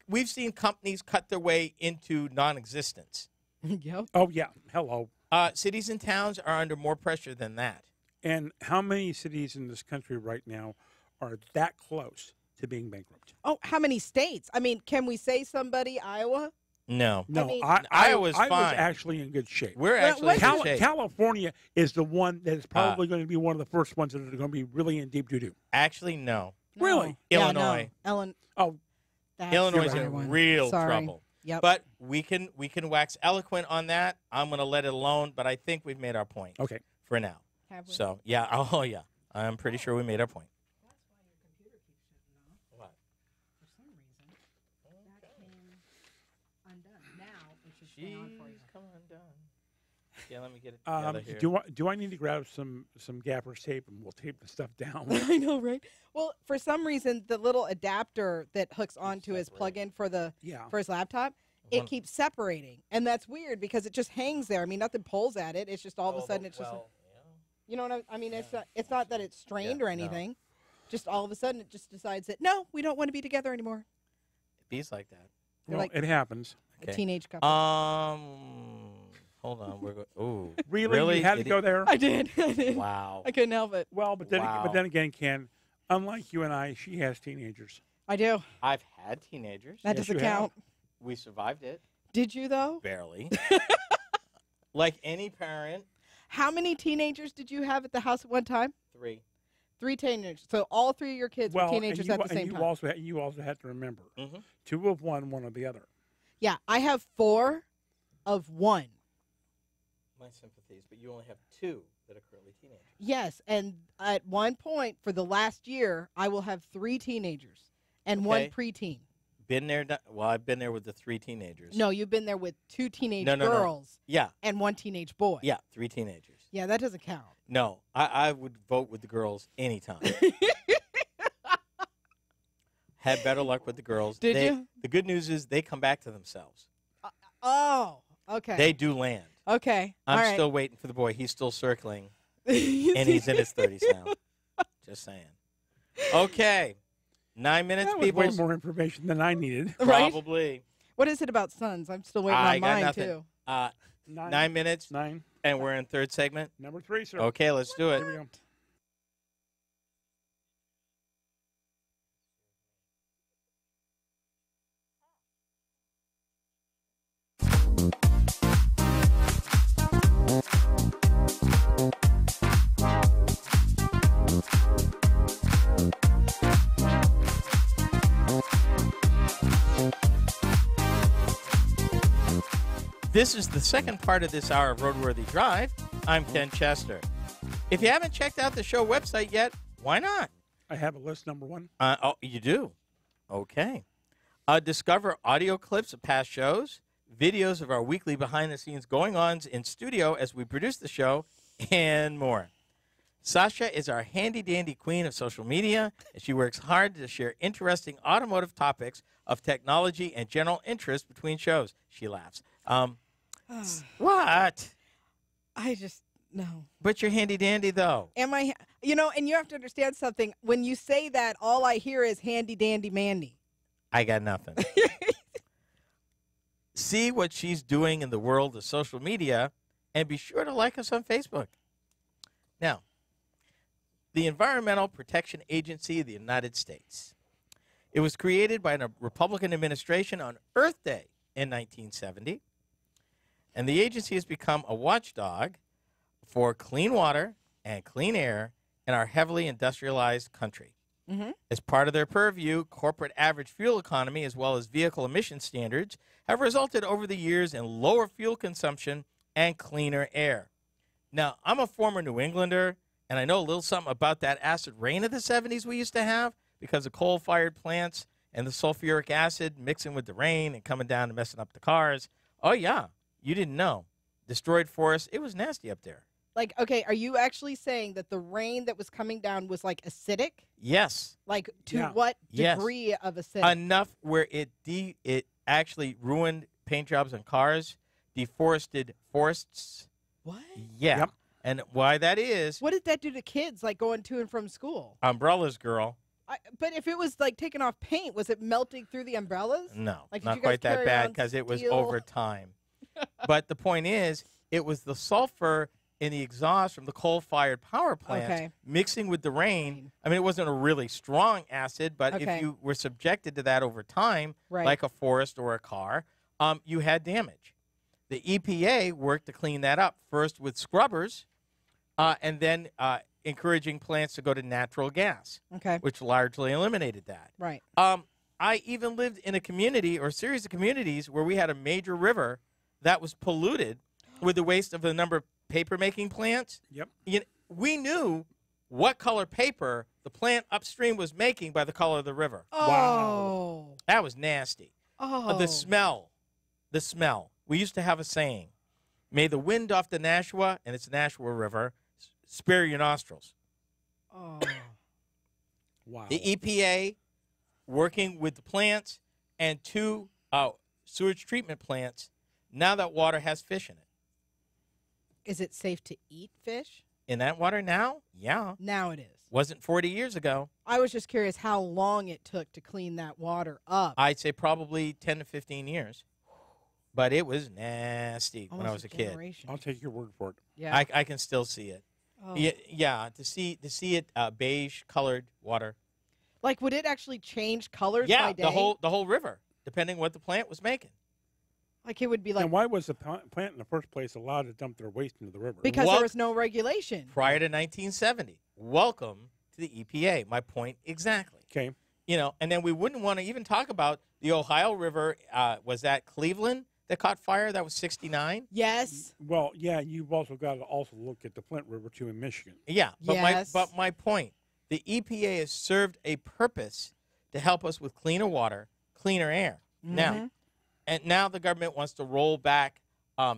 Speaker 2: we've seen companies cut their way into non-existence.
Speaker 1: Yep.
Speaker 3: Oh, yeah. Hello.
Speaker 2: Cities and towns are under more pressure than that.
Speaker 3: And how many cities in this country right now are that close to being bankrupt?
Speaker 1: Oh, how many states? Can we say somebody? Iowa?
Speaker 2: No.
Speaker 3: Iowa's
Speaker 2: fine.
Speaker 3: I was actually in good shape.
Speaker 2: We're actually in good shape.
Speaker 3: California is the one that is probably going to be one of the first ones that are going to be really in deep doo-doo.
Speaker 2: Actually, no.
Speaker 3: Really?
Speaker 2: Illinois. Illinois is in real trouble.
Speaker 1: Yep.
Speaker 2: But we can wax eloquent on that. I'm going to let it alone, but I think we've made our point.
Speaker 3: Okay.
Speaker 2: For now.
Speaker 1: Have we?
Speaker 2: So, yeah. Oh, yeah. I'm pretty sure we made our point.
Speaker 1: That's why your computer keeps shutting off.
Speaker 2: What?
Speaker 1: For some reason, that came undone. Now it should stay on for you.
Speaker 2: Come undone. Yeah, let me get it together here.
Speaker 3: Do I need to grab some gaffer's tape and we'll tape the stuff down?
Speaker 1: I know, right? Well, for some reason, the little adapter that hooks onto his plug-in for his laptop, it keeps separating, and that's weird because it just hangs there. Nothing pulls at it. It's just all of a sudden it's just. You know what I mean? It's not that it's strained or anything. No. Just all of a sudden it just decides that no, we don't want to be together anymore.
Speaker 2: It bees like that.
Speaker 3: Well, it happens.
Speaker 1: A teenage couple.
Speaker 2: Hold on. We're ooh.
Speaker 3: Really? You had to go there?
Speaker 1: I did.
Speaker 2: Wow.
Speaker 1: I couldn't help it.
Speaker 3: Well, but then again, Ken, unlike you and I, she has teenagers.
Speaker 1: I do.
Speaker 2: I've had teenagers.
Speaker 1: That doesn't count.
Speaker 2: We survived it.
Speaker 1: Did you though?
Speaker 2: Barely. Like any parent.
Speaker 1: How many teenagers did you have at the house at one time?
Speaker 2: 3.
Speaker 1: 3 teenagers. So all 3 of your kids were teenagers at the same time.
Speaker 3: You also had to remember, 2 of one of the other.
Speaker 1: Yeah, I have 4 of one.
Speaker 2: My sympathies, but you only have 2 that are currently teenagers.
Speaker 1: Yes, and at one point for the last year, I will have 3 teenagers and 1 preteen.
Speaker 2: Been there? Well, I've been there with the 3 teenagers.
Speaker 1: No, you've been there with 2 teenage girls.
Speaker 2: Yeah.
Speaker 1: And 1 teenage boy.
Speaker 2: Yeah, 3 teenagers.
Speaker 1: Yeah, that doesn't count.
Speaker 2: No, I would vote with the girls anytime. Had better luck with the girls.
Speaker 1: Did you?
Speaker 2: The good news is they come back to themselves.
Speaker 1: Oh, okay.
Speaker 2: They do land.
Speaker 1: Okay.
Speaker 2: I'm still waiting for the boy. He's still circling, and he's in his 30s now. Just saying. Okay. 9 minutes, people.
Speaker 3: Way more information than I needed.
Speaker 2: Probably.
Speaker 1: What is it about sons? I'm still waiting on mine,
Speaker 2: nothing.
Speaker 1: too.
Speaker 2: 9 minutes.
Speaker 3: 9.
Speaker 2: And we're in third segment?
Speaker 3: Number 3, sir.
Speaker 2: Okay, let's do it.
Speaker 3: Here we go.
Speaker 2: This is the second part of this hour of RoadWorthy Drive. I'm Ken Chester. If you haven't checked out the show website yet, why not?
Speaker 3: I have a list, number 1.
Speaker 2: Oh, you do? Okay. Discover audio clips of past shows, videos of our weekly behind-the-scenes going-ons in studio as we produce the show, and more. Sasha is our handy-dandy queen of social media, and she works hard to share interesting automotive topics of technology and general interest between shows. She laughs. What?
Speaker 1: I just, no.
Speaker 2: But you're handy-dandy, though.
Speaker 1: Am I, and you have to understand something. When you say that, all I hear is handy-dandy-mandy.
Speaker 2: I got nothing. See what she's doing in the world of social media, and be sure to like us on Facebook. Now, the Environmental Protection Agency of the United States. It was created by a Republican administration on Earth Day in 1970, and the agency has become a watchdog for clean water and clean air in our heavily industrialized country.
Speaker 1: Mm-hmm.
Speaker 2: As part of their purview, corporate average fuel economy as well as vehicle emission standards have resulted over the years in lower fuel consumption and cleaner air. Now, I'm a former New Englander, and I know a little something about that acid rain of the 70s we used to have because of coal-fired plants and the sulfuric acid mixing with the rain and coming down and messing up the cars. Oh, yeah. You didn't know. Destroyed forests. It was nasty up there.
Speaker 1: Like, okay, are you actually saying that the rain that was coming down was, like, acidic?
Speaker 2: Yes.
Speaker 1: Like, to
Speaker 3: Yeah.
Speaker 1: what
Speaker 2: Yes.
Speaker 1: degree of acidic?
Speaker 2: Enough where it actually ruined paint jobs on cars, deforested forests.
Speaker 1: What?
Speaker 2: Yeah.
Speaker 3: Yep.
Speaker 2: And why that is,
Speaker 1: What did that do to kids, like, going to and from school?
Speaker 2: umbrellas, girl.
Speaker 1: But if it was, like, taking off paint, was it melting through the umbrellas?
Speaker 2: No,
Speaker 1: Like, did
Speaker 2: not
Speaker 1: you guys
Speaker 2: quite that
Speaker 1: carry
Speaker 2: bad
Speaker 1: on
Speaker 2: because it was
Speaker 1: steel?
Speaker 2: over time. But the point is, it was the sulfur in the exhaust from the coal-fired power plants
Speaker 1: Okay.
Speaker 2: mixing with the rain. I mean, it wasn't a really strong acid, but
Speaker 1: Okay.
Speaker 2: if you were subjected to that over time,
Speaker 1: Right.
Speaker 2: like a forest or a car, you had damage. The EPA worked to clean that up, first with scrubbers, and then encouraging plants to go to natural gas,
Speaker 1: Okay.
Speaker 2: which largely eliminated that.
Speaker 1: Right.
Speaker 2: I even lived in a community or a series of communities where we had a major river that was polluted with the waste of a number of paper-making plants.
Speaker 3: Yep.
Speaker 2: We knew what color paper the plant upstream was making by the color of the river.
Speaker 1: Oh.
Speaker 2: That was nasty.
Speaker 1: Oh.
Speaker 2: The smell. We used to have a saying, may the wind off the Nashua, and it's Nashua River, spare your nostrils.
Speaker 1: Oh.
Speaker 3: Wow.
Speaker 2: The EPA working with the plants and 2 sewage treatment plants, now that water has fish in it.
Speaker 1: Is it safe to eat fish?
Speaker 2: In that water now? Yeah.
Speaker 1: Now it is.
Speaker 2: Wasn't 40 years ago.
Speaker 1: I was just curious how long it took to clean that water up.
Speaker 2: I'd say probably 10 to 15 years. But it was nasty when I
Speaker 1: Almost
Speaker 2: was a kid.
Speaker 1: generation.
Speaker 3: I'll take your word for it.
Speaker 1: Yeah.
Speaker 2: I can still see it.
Speaker 1: Oh.
Speaker 2: Yeah, to see it beige-colored water.
Speaker 1: Like, would it actually change colors
Speaker 2: Yeah,
Speaker 1: by day?
Speaker 2: the whole river, depending what the plant was making.
Speaker 1: Like, it would be like,
Speaker 3: And why was the plant in the first place allowed to dump their waste into the river?
Speaker 1: because
Speaker 2: Well-
Speaker 1: there was no regulation.
Speaker 2: Prior to 1970. Welcome to the EPA. My point exactly.
Speaker 3: Okay.
Speaker 2: And then we wouldn't want to even talk about the Ohio River. Was that Cleveland that caught fire? That was 69?
Speaker 1: Yes.
Speaker 3: Well, yeah, you've also got to also look at the Flint River, too, in Michigan.
Speaker 2: Yeah, but
Speaker 1: Yes.
Speaker 2: my point, the EPA has served a purpose to help us with cleaner water, cleaner air.
Speaker 1: Mm-hmm.
Speaker 2: Now the government wants to roll back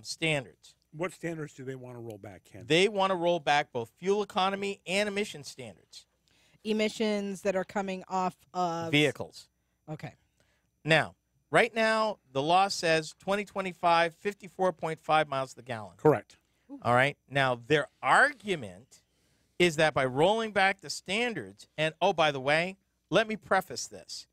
Speaker 2: standards.
Speaker 3: What standards do they want to roll back, Ken?
Speaker 2: They want to roll back both fuel economy and emission standards.
Speaker 1: Emissions that are coming off of
Speaker 2: Vehicles.
Speaker 1: Okay.
Speaker 2: Now, right now, the law says 2025, 54.5 miles to the gallon.
Speaker 3: Correct.
Speaker 2: All right. Now, their argument is that by rolling back the standards, and oh, by the way, let me preface this.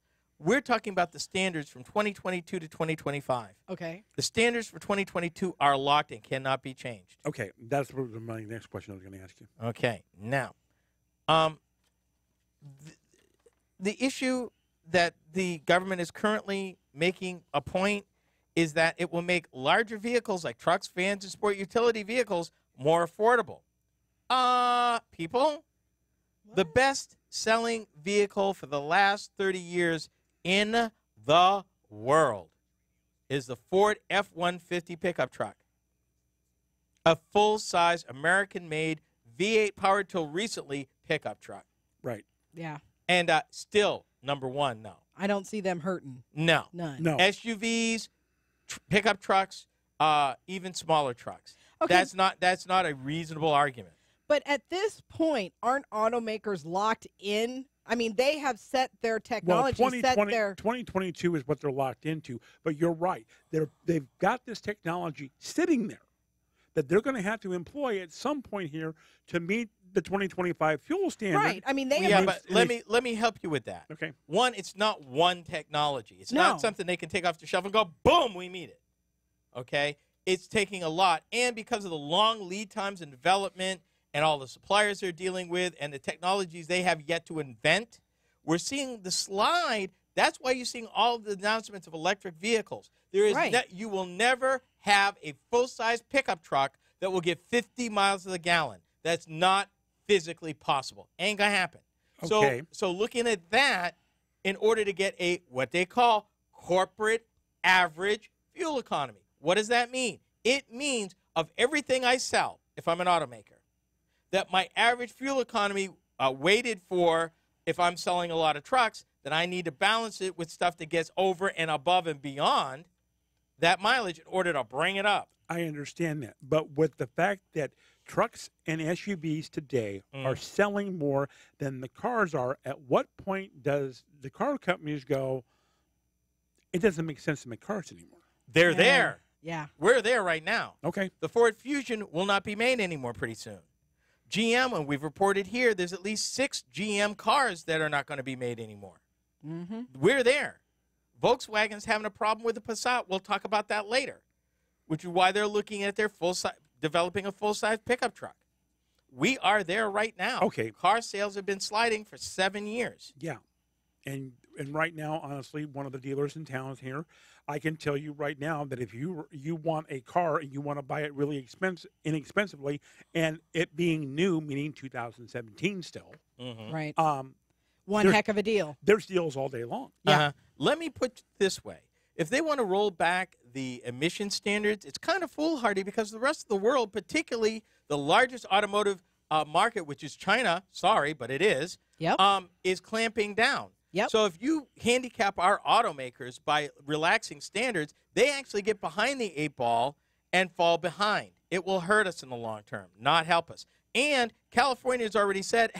Speaker 2: We're talking about the standards from 2022 to 2025.
Speaker 1: Okay.
Speaker 2: The standards for 2022 are locked and cannot be changed.
Speaker 3: Okay, that's my next question I was going to ask you.
Speaker 2: Okay. Now, the issue that the government is currently making a point is that it will make larger vehicles like trucks, vans, and sport utility vehicles more affordable. People, the best-selling vehicle for the last 30 years in the world is the Ford F-150 pickup truck, a full-size American-made V8 powered till recently pickup truck.
Speaker 3: Right.
Speaker 1: Yeah.
Speaker 2: And still number one, no.
Speaker 1: I don't see them hurting.
Speaker 2: No.
Speaker 1: None.
Speaker 3: No.
Speaker 2: SUVs, pickup trucks, even smaller trucks.
Speaker 1: Okay.
Speaker 2: That's not a reasonable argument.
Speaker 1: But at this point, aren't automakers locked in? I mean, they have set their technology,
Speaker 3: Well,
Speaker 1: set their
Speaker 3: 2022 is what they're locked into. But you're right. They've got this technology sitting there that they're going to have to employ at some point here to meet the 2025 fuel standard.
Speaker 1: right. I mean, they
Speaker 2: Yeah,
Speaker 1: have
Speaker 2: but let me help you with that.
Speaker 3: Okay.
Speaker 2: One, it's not one technology. It's
Speaker 1: No.
Speaker 2: not something they can take off the shelf and go, boom, we meet it. Okay? It's taking a lot. And because of the long lead times in development and all the suppliers they're dealing with and the technologies they have yet to invent, we're seeing the slide. That's why you're seeing all of the announcements of electric vehicles. There is
Speaker 1: Right.
Speaker 2: you will never have a full-size pickup truck that will get 50 miles to the gallon. That's not physically possible. Ain't gonna happen.
Speaker 3: Okay.
Speaker 2: So looking at that, in order to get a what they call corporate average fuel economy, what does that mean? It means of everything I sell, if I'm an automaker, that my average fuel economy weighted for if I'm selling a lot of trucks, then I need to balance it with stuff that gets over and above and beyond that mileage in order to bring it up.
Speaker 3: I understand that. But with the fact that trucks and SUVs today are selling more than the cars are, at what point does the car companies go, it doesn't make sense to make cars anymore?
Speaker 2: They're there.
Speaker 1: Yeah.
Speaker 2: We're there right now.
Speaker 3: Okay.
Speaker 2: The Ford Fusion will not be made anymore pretty soon. GM, and we've reported here, there's at least 6 GM cars that are not going to be made anymore.
Speaker 1: Mm-hmm.
Speaker 2: We're there. Volkswagen's having a problem with the Passat. We'll talk about that later, which is why they're looking at their developing a full-size pickup truck. We are there right now.
Speaker 3: Okay.
Speaker 2: Car sales have been sliding for 7 years.
Speaker 3: Yeah. And right now, honestly, one of the dealers in town here, I can tell you right now that if you want a car and you want to buy it really inexpensively, and it being new, meaning 2017 still,
Speaker 1: Right.
Speaker 3: um,
Speaker 1: One
Speaker 3: there's-
Speaker 1: heck of a deal.
Speaker 3: there's deals all day long.
Speaker 1: Yeah.
Speaker 2: Let me put it this way. If they want to roll back the emission standards, it's kind of foolhardy because the rest of the world, particularly the largest automotive market, which is China, sorry, but it is,
Speaker 1: Yep.
Speaker 2: is clamping down.
Speaker 1: Yep.
Speaker 2: So if you handicap our automakers by relaxing standards, they actually get behind the 8 ball and fall behind. It will hurt us in the long term, not help us. And California has already said,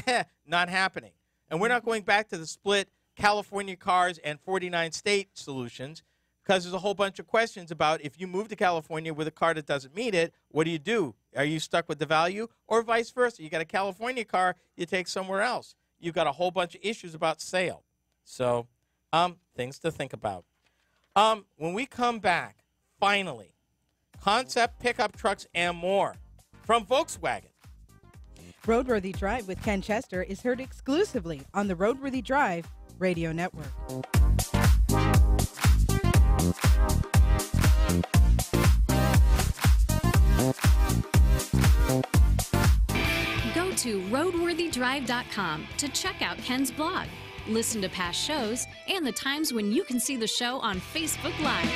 Speaker 2: not happening. And we're not going back to the split California cars and 49 state solutions because there's a whole bunch of questions about if you move to California with a car that doesn't meet it, what do? Are you stuck with the value? Or vice versa? You got a California car, you take somewhere else. You've got a whole bunch of issues about sale. So, things to think about. When we come back, finally, concept pickup trucks and more from Volkswagen.
Speaker 1: RoadWorthy Drive with Ken Chester is heard exclusively on the RoadWorthy Drive radio network.
Speaker 5: Go to roadworthydrive.com to check out Ken's blog, listen to past shows, and the times when you can see the show on Facebook Live.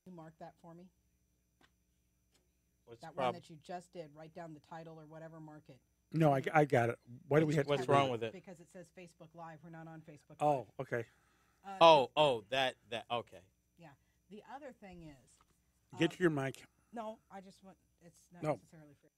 Speaker 1: You mark that for me.
Speaker 2: What's
Speaker 1: That one that you just did. Write down the title or whatever. Mark it.
Speaker 3: No, I got it. Why do we have to
Speaker 2: What's
Speaker 3: do
Speaker 2: wrong
Speaker 3: that?
Speaker 2: with it?
Speaker 1: Because it says Facebook Live. We're not on Facebook.
Speaker 3: Oh, okay.
Speaker 2: That, okay.
Speaker 1: Yeah. The other thing is.
Speaker 3: Get to your mic.
Speaker 1: No, I just want. It's not
Speaker 3: No.
Speaker 1: necessarily free.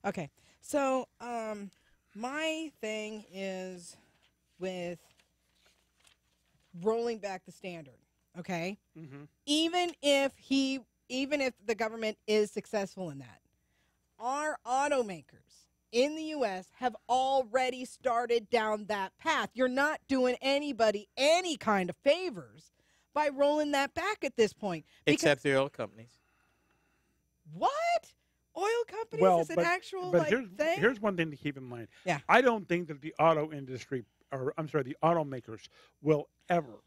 Speaker 1: Okay. So, my thing is with rolling back the standard. Okay.
Speaker 3: Mm-hmm.
Speaker 1: Even if the government is successful in that, our automakers in the U.S. have already started down that path. You're not doing anybody any kind of favors by rolling that back at this point.
Speaker 2: Except the oil companies.
Speaker 1: What? Oil companies is an actual thing?
Speaker 3: Here's one thing to keep in mind.
Speaker 1: Yeah.
Speaker 3: I don't think that the auto industry, the automakers will ever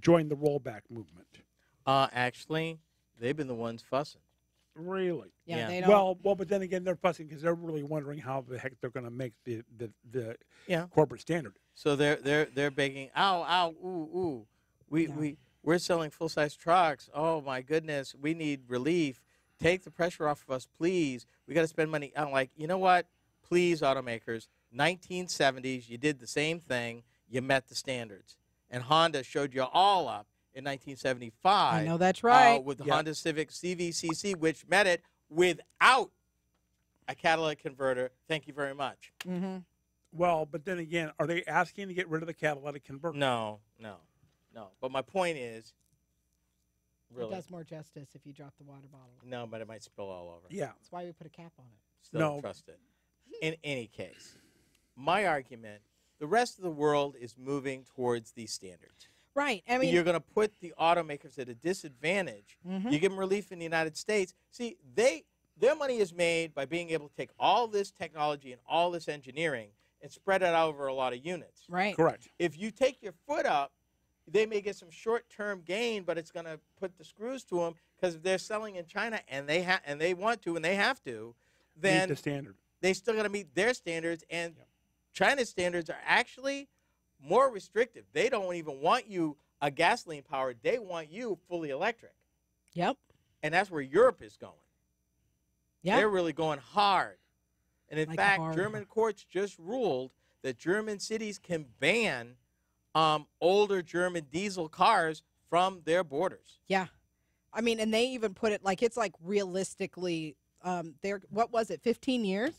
Speaker 3: join the rollback movement.
Speaker 2: Actually, they've been the ones fussing.
Speaker 3: Really?
Speaker 1: Yeah. They
Speaker 3: don't. Well, but then again, they're fussing because they're really wondering how the heck they're going to make the corporate standard.
Speaker 2: So they're begging, ow, ooh. We're selling full size trucks. Oh my goodness, we need relief. Take the pressure off of us, please. We got to spend money. I'm like, you know what? Please, automakers. 1970s, you did the same thing. You met the standards, and Honda showed you all up in 1975.
Speaker 1: I know that's right.
Speaker 2: With the Honda Civic CVCC, which met it without a catalytic converter. Thank you very much.
Speaker 1: Mm-hmm.
Speaker 3: Well, but then again, are they asking to get rid of the catalytic converter?
Speaker 2: No. But my point is, really,
Speaker 1: it does more justice if you drop the water bottle.
Speaker 2: No, but it might spill all over.
Speaker 3: Yeah.
Speaker 1: That's why we put a cap on it.
Speaker 2: Still don't trust it. In any case, my argument, the rest of the world is moving towards these standards.
Speaker 1: Right. I mean,
Speaker 2: you're going to put the automakers at a disadvantage.
Speaker 1: Mm-hmm.
Speaker 2: You give them relief in the United States. See, their money is made by being able to take all this technology and all this engineering and spread it out over a lot of units.
Speaker 1: Right.
Speaker 3: Correct.
Speaker 2: If you take your foot up, they may get some short-term gain, but it's going to put the screws to them because if they're selling in China and they want to and they have to, then
Speaker 3: meet the standard.
Speaker 2: They still got to meet their standards, and China's standards are actually more restrictive. They don't even want you a gasoline powered. They want you fully electric.
Speaker 1: Yep.
Speaker 2: And that's where Europe is going.
Speaker 1: Yeah.
Speaker 2: They're really going hard. And in fact,
Speaker 1: hard.
Speaker 2: German courts just ruled that German cities can ban older German diesel cars from their borders.
Speaker 1: Yeah. I mean, and they even put it it's realistically, what was it, 15 years?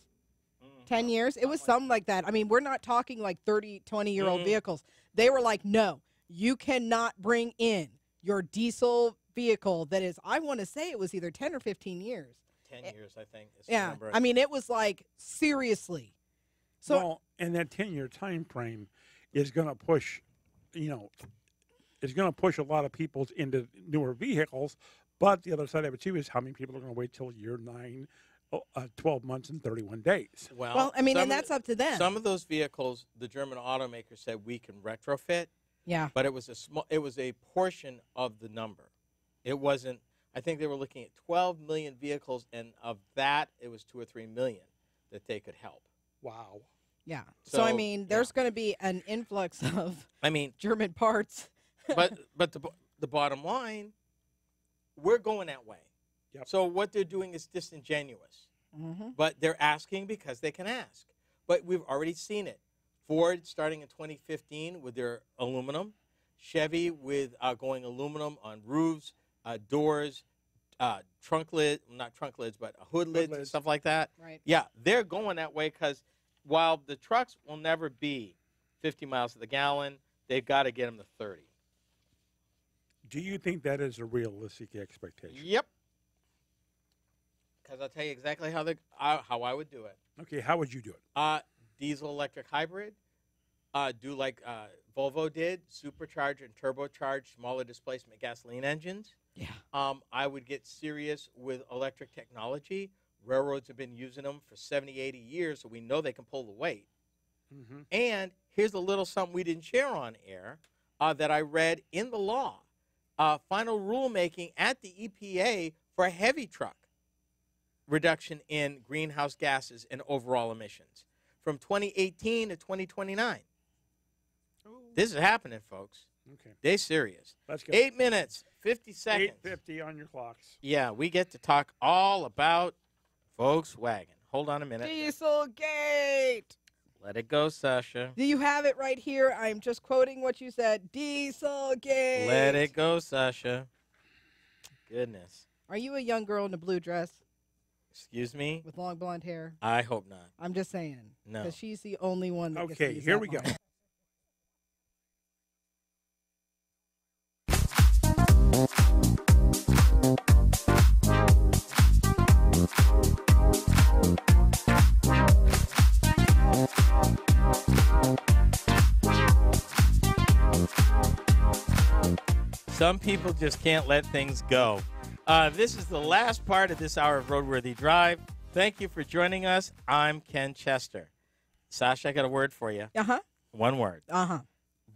Speaker 1: 10 years? It was something like that. I mean, we're not talking like 30, 20-year-old vehicles. They were like, no, you cannot bring in your diesel vehicle that is, I want to say it was either 10 or 15 years.
Speaker 2: 10 years, I think.
Speaker 1: Yeah. I mean, it was like, seriously. So,
Speaker 3: well, and that 10-year time frame is going to push, is going to push a lot of people into newer vehicles. But the other side of it, too, is how many people are going to wait till year 9, 12 months and 31 days.
Speaker 1: Well, I mean, and that's up to them.
Speaker 2: Some of those vehicles, the German automaker said we can retrofit.
Speaker 1: Yeah.
Speaker 2: But it was a portion of the number. It wasn't. I think they were looking at 12 million vehicles, and of that, it was 2 or 3 million that they could help.
Speaker 3: Wow.
Speaker 1: Yeah. So I mean, there's going to be an influx of German parts.
Speaker 2: but the bottom line, we're going that way.
Speaker 3: Yep.
Speaker 2: So what they're doing is disingenuous.
Speaker 1: Mm-hmm.
Speaker 2: But they're asking because they can ask. But we've already seen it. Ford starting in 2015 with their aluminum. Chevy with going aluminum on roofs, doors, trunk lid, not trunk lids, but hood lids and stuff like that.
Speaker 1: Right.
Speaker 2: Yeah, they're going that way because while the trucks will never be 50 miles to the gallon, they've got to get them to 30.
Speaker 3: Do you think that is a realistic expectation?
Speaker 2: Yep. Because I'll tell you exactly how I would do it.
Speaker 3: Okay, how would you do it?
Speaker 2: Diesel electric hybrid. Do like Volvo did, supercharged and turbocharged smaller displacement gasoline engines.
Speaker 1: Yeah.
Speaker 2: I would get serious with electric technology. Railroads have been using them for 70, 80 years, so we know they can pull the weight.
Speaker 3: Mm-hmm.
Speaker 2: And here's a little something we didn't share on air that I read in the law. Final rulemaking at the EPA for a heavy truck reduction in greenhouse gases and overall emissions from 2018 to 2029. Ooh. This is happening, folks.
Speaker 3: Okay.
Speaker 2: They're serious.
Speaker 3: Let's go.
Speaker 2: 8 minutes, 50 seconds.
Speaker 3: 8:50 on your clocks.
Speaker 2: Yeah, we get to talk all about Volkswagen. Hold on a minute.
Speaker 1: Dieselgate.
Speaker 2: Let it go, Sasha.
Speaker 1: Do you have it right here? I'm just quoting what you said. Dieselgate.
Speaker 2: Let it go, Sasha. Goodness.
Speaker 1: Are you a young girl in a blue dress?
Speaker 2: Excuse me?
Speaker 1: with long blonde hair.
Speaker 2: I hope not.
Speaker 1: I'm just saying.
Speaker 2: No.
Speaker 1: Because she's the only one that gets to
Speaker 3: Okay,
Speaker 1: use
Speaker 3: here
Speaker 1: that
Speaker 3: we go.
Speaker 1: line.
Speaker 2: Some people just can't let things go. This is the last part of this hour of RoadWorthy Drive. Thank you for joining us. I'm Ken Chester. Sasha, I got a word for you.
Speaker 1: Uh-huh.
Speaker 2: One word.
Speaker 1: Uh-huh.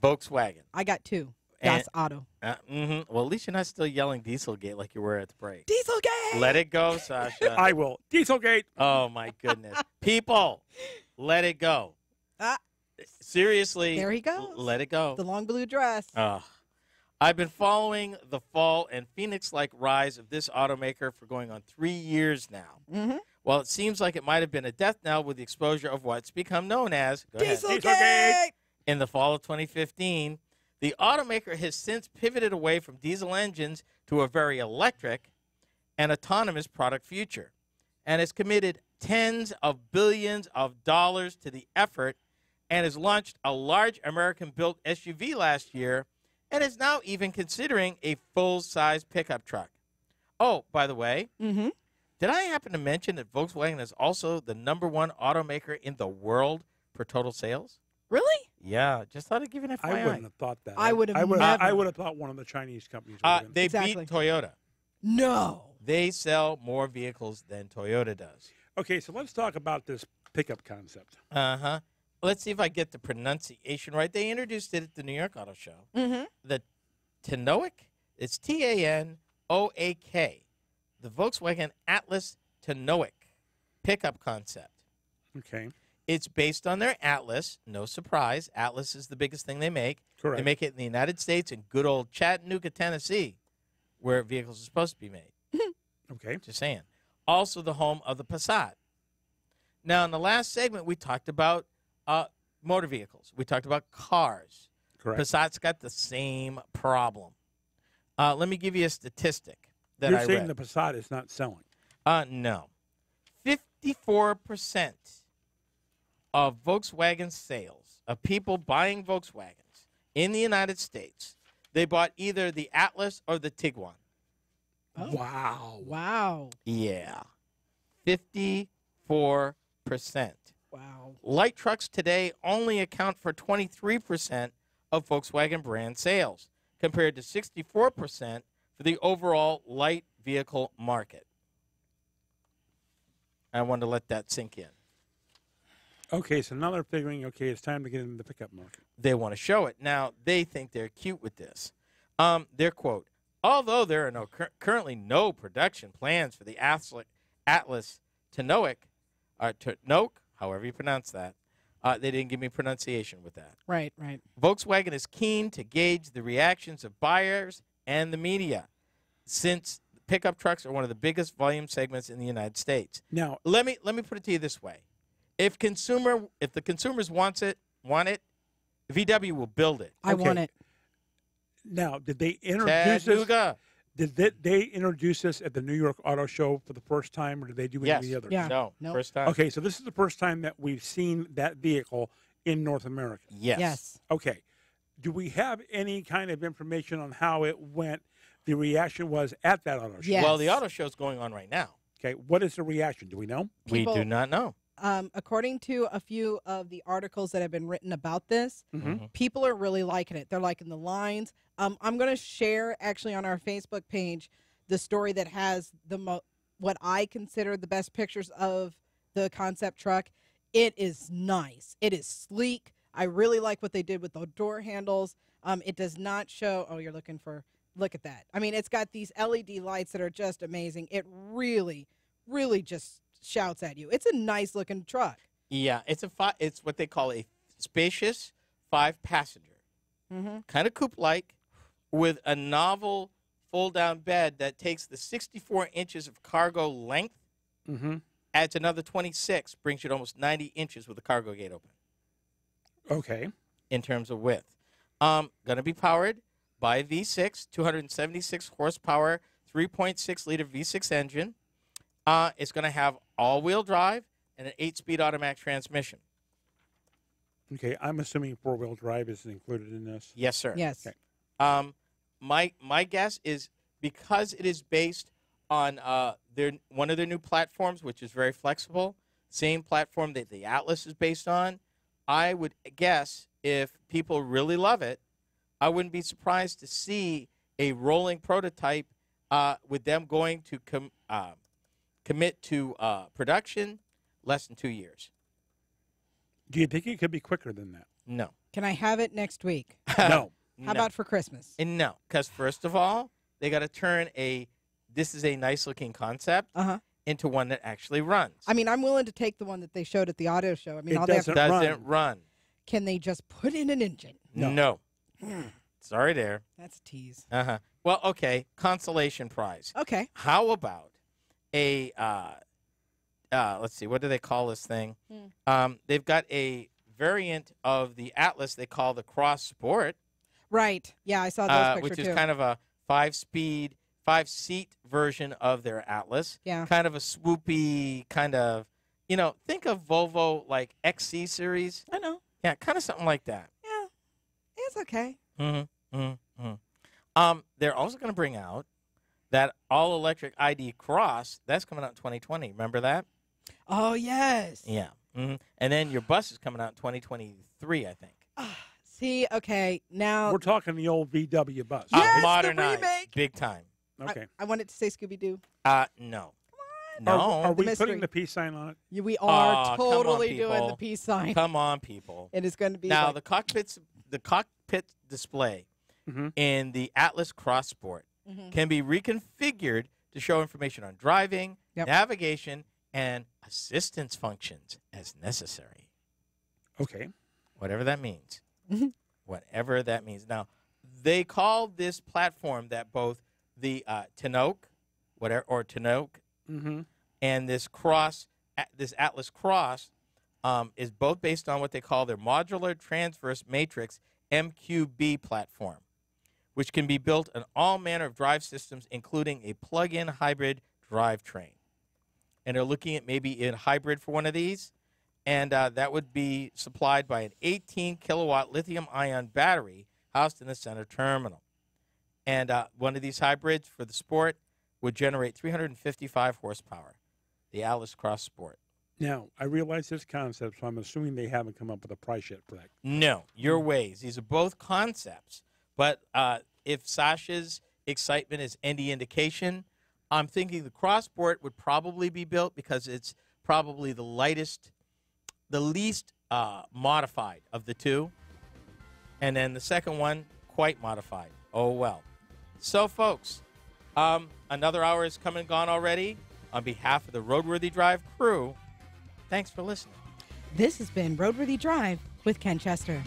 Speaker 2: Volkswagen.
Speaker 1: I got 2.
Speaker 2: And-
Speaker 1: Das Auto.
Speaker 2: Well, at least you're not still yelling Dieselgate like you were at the break.
Speaker 1: Dieselgate!
Speaker 2: Let it go, Sasha.
Speaker 3: I will. Dieselgate.
Speaker 2: Oh, my goodness. People, let it go.
Speaker 1: Ah,
Speaker 2: Seriously.
Speaker 1: there he goes.
Speaker 2: Let it go.
Speaker 1: The long blue dress.
Speaker 2: I've been following the fall and Phoenix-like rise of this automaker for going on 3 years now.
Speaker 1: Mm-hmm.
Speaker 2: Well, it seems like it might have been a death knell with the exposure of what's become known as
Speaker 1: Dieselgate!
Speaker 2: In the fall of 2015, the automaker has since pivoted away from diesel engines to a very electric and autonomous product future and has committed tens of billions of dollars to the effort and has launched a large American-built SUV last year and is now even considering a full-size pickup truck. Oh, by the way,
Speaker 1: Mm-hmm.
Speaker 2: did I happen to mention that Volkswagen is also the #1 automaker in the world for total sales?
Speaker 1: Really?
Speaker 2: Yeah, just thought I'd give you an FYI.
Speaker 3: I wouldn't have thought that.
Speaker 1: I would have
Speaker 3: I
Speaker 1: never.
Speaker 3: would have thought one of the Chinese companies would have been.
Speaker 2: They
Speaker 1: Exactly.
Speaker 2: beat Toyota.
Speaker 1: No.
Speaker 2: They sell more vehicles than Toyota does.
Speaker 3: Okay, so let's talk about this pickup concept.
Speaker 2: Uh-huh. Let's see if I get the pronunciation right. They introduced it at the New York Auto Show.
Speaker 1: Mm-hmm.
Speaker 2: The Tanoic, it's T-A-N-O-A-K, the Volkswagen Atlas Tanoic pickup concept.
Speaker 3: Okay.
Speaker 2: It's based on their Atlas. No surprise. Atlas is the biggest thing they make.
Speaker 3: Correct.
Speaker 2: They make it in the United States in good old Chattanooga, Tennessee, where vehicles are supposed to be made.
Speaker 3: Okay.
Speaker 2: Just saying. Also the home of the Passat. Now, in the last segment, we talked about motor vehicles. We talked about cars.
Speaker 3: Correct.
Speaker 2: Passat's got the same problem. Let me give you a statistic that
Speaker 3: You're
Speaker 2: I
Speaker 3: saying
Speaker 2: read.
Speaker 3: the Passat is not selling.
Speaker 2: No. 54% of Volkswagen sales, of people buying Volkswagens in the United States, they bought either the Atlas or the Tiguan.
Speaker 1: Oh.
Speaker 3: Wow.
Speaker 1: Wow.
Speaker 2: Yeah. 54%.
Speaker 1: Wow.
Speaker 2: Light trucks today only account for 23% of Volkswagen brand sales, compared to 64% for the overall light vehicle market. I wanted to let that sink in.
Speaker 3: Okay, so now they're figuring, okay, it's time to get into the pickup market.
Speaker 2: They want to show it. Now, they think they're cute with this. Their quote, although there are currently no production plans for the Atlas Tanoic, or Tanoic, however you pronounce that, they didn't give me pronunciation with that.
Speaker 1: Right, right.
Speaker 2: Volkswagen is keen to gauge the reactions of buyers and the media, since pickup trucks are one of the biggest volume segments in the United States.
Speaker 3: Now,
Speaker 2: Let me put it to you this way: if the consumers want it, VW will build it.
Speaker 1: I want it.
Speaker 3: now, did they introduce this?
Speaker 2: Chattanooga.
Speaker 3: Did they introduce this at the New York Auto Show for the first time, or did they do it
Speaker 2: Yes.
Speaker 3: any other?
Speaker 1: Yeah.
Speaker 2: No,
Speaker 1: Nope.
Speaker 2: first time.
Speaker 3: Okay, so this is the first time that we've seen that vehicle in North America.
Speaker 2: Yes.
Speaker 1: Yes.
Speaker 3: Okay. Do we have any kind of information on how it went, the reaction was at that auto show?
Speaker 1: Yes.
Speaker 2: Well, the auto show is going on right now.
Speaker 3: Okay, what is the reaction? Do we know?
Speaker 1: People-
Speaker 2: We do not know.
Speaker 1: According to a few of the articles that have been written about this, people are really liking it. They're liking the lines. I'm going to share actually on our Facebook page the story that has what I consider the best pictures of the concept truck. It is nice. It is sleek. I really like what they did with the door handles. It does not show. Oh, you're looking for. Look at that. I mean, it's got these LED lights that are just amazing. It really, really just shouts at you. It's a nice looking truck.
Speaker 2: Yeah, it's what they call a spacious 5-passenger, kind of coupe-like, with a novel fold-down bed that takes the 64 inches of cargo length, adds another 26, brings you to almost 90 inches with the cargo gate open.
Speaker 3: Okay.
Speaker 2: In terms of width. Going to be powered by a V6, 276 horsepower, 3.6-liter V6 engine. It's going to have all-wheel drive and an 8-speed automatic transmission.
Speaker 3: Okay, I'm assuming 4-wheel drive is included in this.
Speaker 2: Yes, sir.
Speaker 1: Yes.
Speaker 3: Okay.
Speaker 2: My guess is because it is based on one of their new platforms, which is very flexible, same platform that the Atlas is based on. I would guess if people really love it, I wouldn't be surprised to see a rolling prototype with them going to commit to production less than 2 years.
Speaker 3: Do you think it could be quicker than that?
Speaker 2: No.
Speaker 1: Can I have it next week?
Speaker 3: No.
Speaker 1: How about for Christmas?
Speaker 2: And no, because first of all, they got to turn this is a nice looking concept into one that actually runs.
Speaker 1: I mean, I'm willing to take the one that they showed at the auto show. I mean, all they have to
Speaker 2: doesn't run.
Speaker 1: Can they just put in an engine?
Speaker 2: No. Sorry there.
Speaker 1: That's a tease.
Speaker 2: Well, okay, consolation prize.
Speaker 1: Okay.
Speaker 2: How about a let's see, what do they call this thing? They've got a variant of the Atlas they call the Cross Sport.
Speaker 1: Right. Yeah, I saw those pictures
Speaker 2: which
Speaker 1: too.
Speaker 2: is kind of a 5-seat version of their Atlas.
Speaker 1: Yeah.
Speaker 2: Kind of a swoopy kind of, think of Volvo like XC series.
Speaker 1: I know.
Speaker 2: Yeah, kind of something like that.
Speaker 1: Yeah. It's okay.
Speaker 2: They're also going to bring out that all-electric ID Cross. That's coming out in 2020. Remember that?
Speaker 1: Oh, yes.
Speaker 2: Yeah. And then your bus is coming out in 2023, I think.
Speaker 1: See, okay, now
Speaker 3: We're talking the old VW bus.
Speaker 1: Yes, the
Speaker 2: modernized,
Speaker 1: remake.
Speaker 2: big time.
Speaker 3: Okay.
Speaker 1: I wanted to say Scooby-Doo.
Speaker 2: No.
Speaker 1: Come
Speaker 2: No.
Speaker 3: Are we
Speaker 1: mystery.
Speaker 3: putting the peace sign on it?
Speaker 1: We are
Speaker 2: come on,
Speaker 1: totally doing the
Speaker 2: people.
Speaker 1: peace sign.
Speaker 2: Come on, people.
Speaker 1: It is going to be
Speaker 2: Now,
Speaker 1: like,
Speaker 2: the cockpit display in the Atlas Cross Sport can be reconfigured to show information on driving, navigation, and assistance functions as necessary.
Speaker 3: Okay.
Speaker 2: Whatever that means. Whatever that means. Now, they call this platform that both the Tinoque, and this Atlas Cross is both based on what they call their modular transverse matrix MQB platform, which can be built on all manner of drive systems, including a plug-in hybrid drivetrain. And they're looking at maybe a hybrid for one of these, and that would be supplied by an 18-kilowatt lithium-ion battery housed in the center terminal. And one of these hybrids for the Sport would generate 355 horsepower, the Atlas Cross Sport.
Speaker 3: Now, I realize this concept, so I'm assuming they haven't come up with a price yet for that.
Speaker 2: No, your ways. These are both concepts. But if Sasha's excitement is any indication, I'm thinking the Cross Sport would probably be built because it's probably the least modified of the two. And then the second one, quite modified. Oh, well. So, folks, another hour has come and gone already. On behalf of the RoadWorthy Drive crew, thanks for listening.
Speaker 1: this has been RoadWorthy Drive with Ken Chester.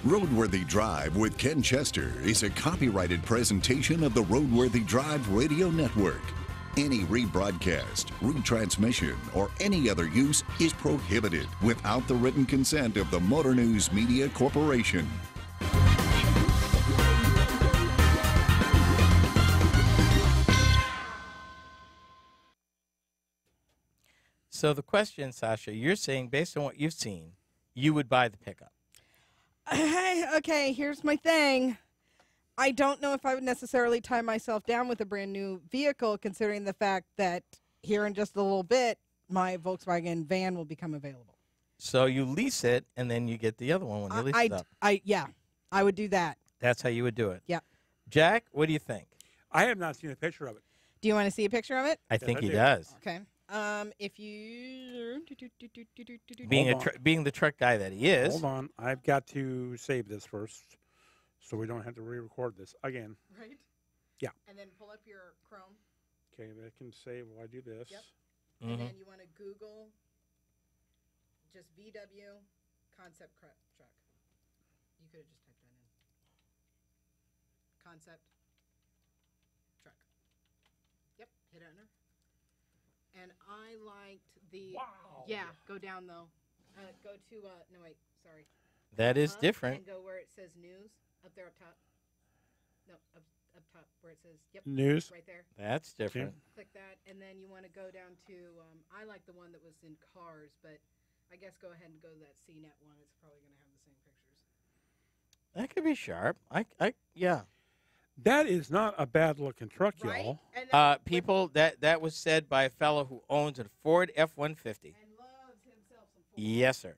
Speaker 9: RoadWorthy Drive with Ken Chester is a copyrighted presentation of the RoadWorthy Drive Radio Network. Any rebroadcast, retransmission, or any other use is prohibited without the written consent of the Motor News Media Corporation.
Speaker 2: So the question, Sasha, you're saying based on what you've seen, you would buy the pickup.
Speaker 1: Okay, here's my thing. I don't know if I would necessarily tie myself down with a brand new vehicle, considering the fact that here in just a little bit, my Volkswagen van will become available.
Speaker 2: So you lease it, and then you get the other one when you lease it up.
Speaker 1: Yeah, I would do that.
Speaker 2: That's how you would do it.
Speaker 1: Yeah.
Speaker 2: Jack, what do you think?
Speaker 3: I have not seen a picture of it.
Speaker 1: Do you want to see a picture of it?
Speaker 2: I think
Speaker 3: I
Speaker 2: he
Speaker 3: do.
Speaker 2: does.
Speaker 1: Okay. If you
Speaker 2: Being the truck guy that he is.
Speaker 3: Hold on. I've got to save this first so we don't have to re-record this again.
Speaker 1: right?
Speaker 3: Yeah.
Speaker 1: And then pull up your Chrome.
Speaker 3: Okay, that can save while I do this.
Speaker 1: Yep.
Speaker 2: Mhm.
Speaker 1: And then you want to Google just VW concept truck. You could have just typed that in. Concept truck. Yep. Hit enter. And I liked the.
Speaker 3: Wow.
Speaker 1: Yeah, go down though. Go to no wait, sorry.
Speaker 2: That is
Speaker 1: Up
Speaker 2: different.
Speaker 1: And go where it says news up there up top. No, up top where it says yep.
Speaker 3: News.
Speaker 1: Right there.
Speaker 2: That's different.
Speaker 1: Click that, and then you want to go down to. I like the one that was in cars, but I guess go ahead and go to that CNET one. It's probably going to have the same pictures.
Speaker 2: That could be sharp. Yeah.
Speaker 3: That is not a bad looking truck,
Speaker 1: Right?
Speaker 3: y'all.
Speaker 1: And then,
Speaker 2: People, that was said by a fellow who owns a Ford F-150.
Speaker 1: and loves himself some Ford.
Speaker 2: Yes, sir.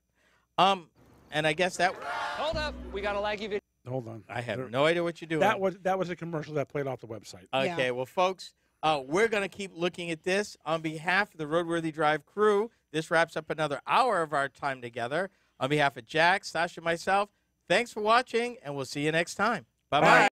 Speaker 2: And I guess that
Speaker 8: Hold up. We got a laggy video.
Speaker 3: Hold on.
Speaker 2: I have no idea what you're doing.
Speaker 3: That was a commercial that played off the website.
Speaker 2: Okay, well, folks, we're going to keep looking at this. On behalf of the Roadworthy Drive crew, this wraps up another hour of our time together. On behalf of Jack, Sasha, and myself, thanks for watching, and we'll see you next time. Bye-bye.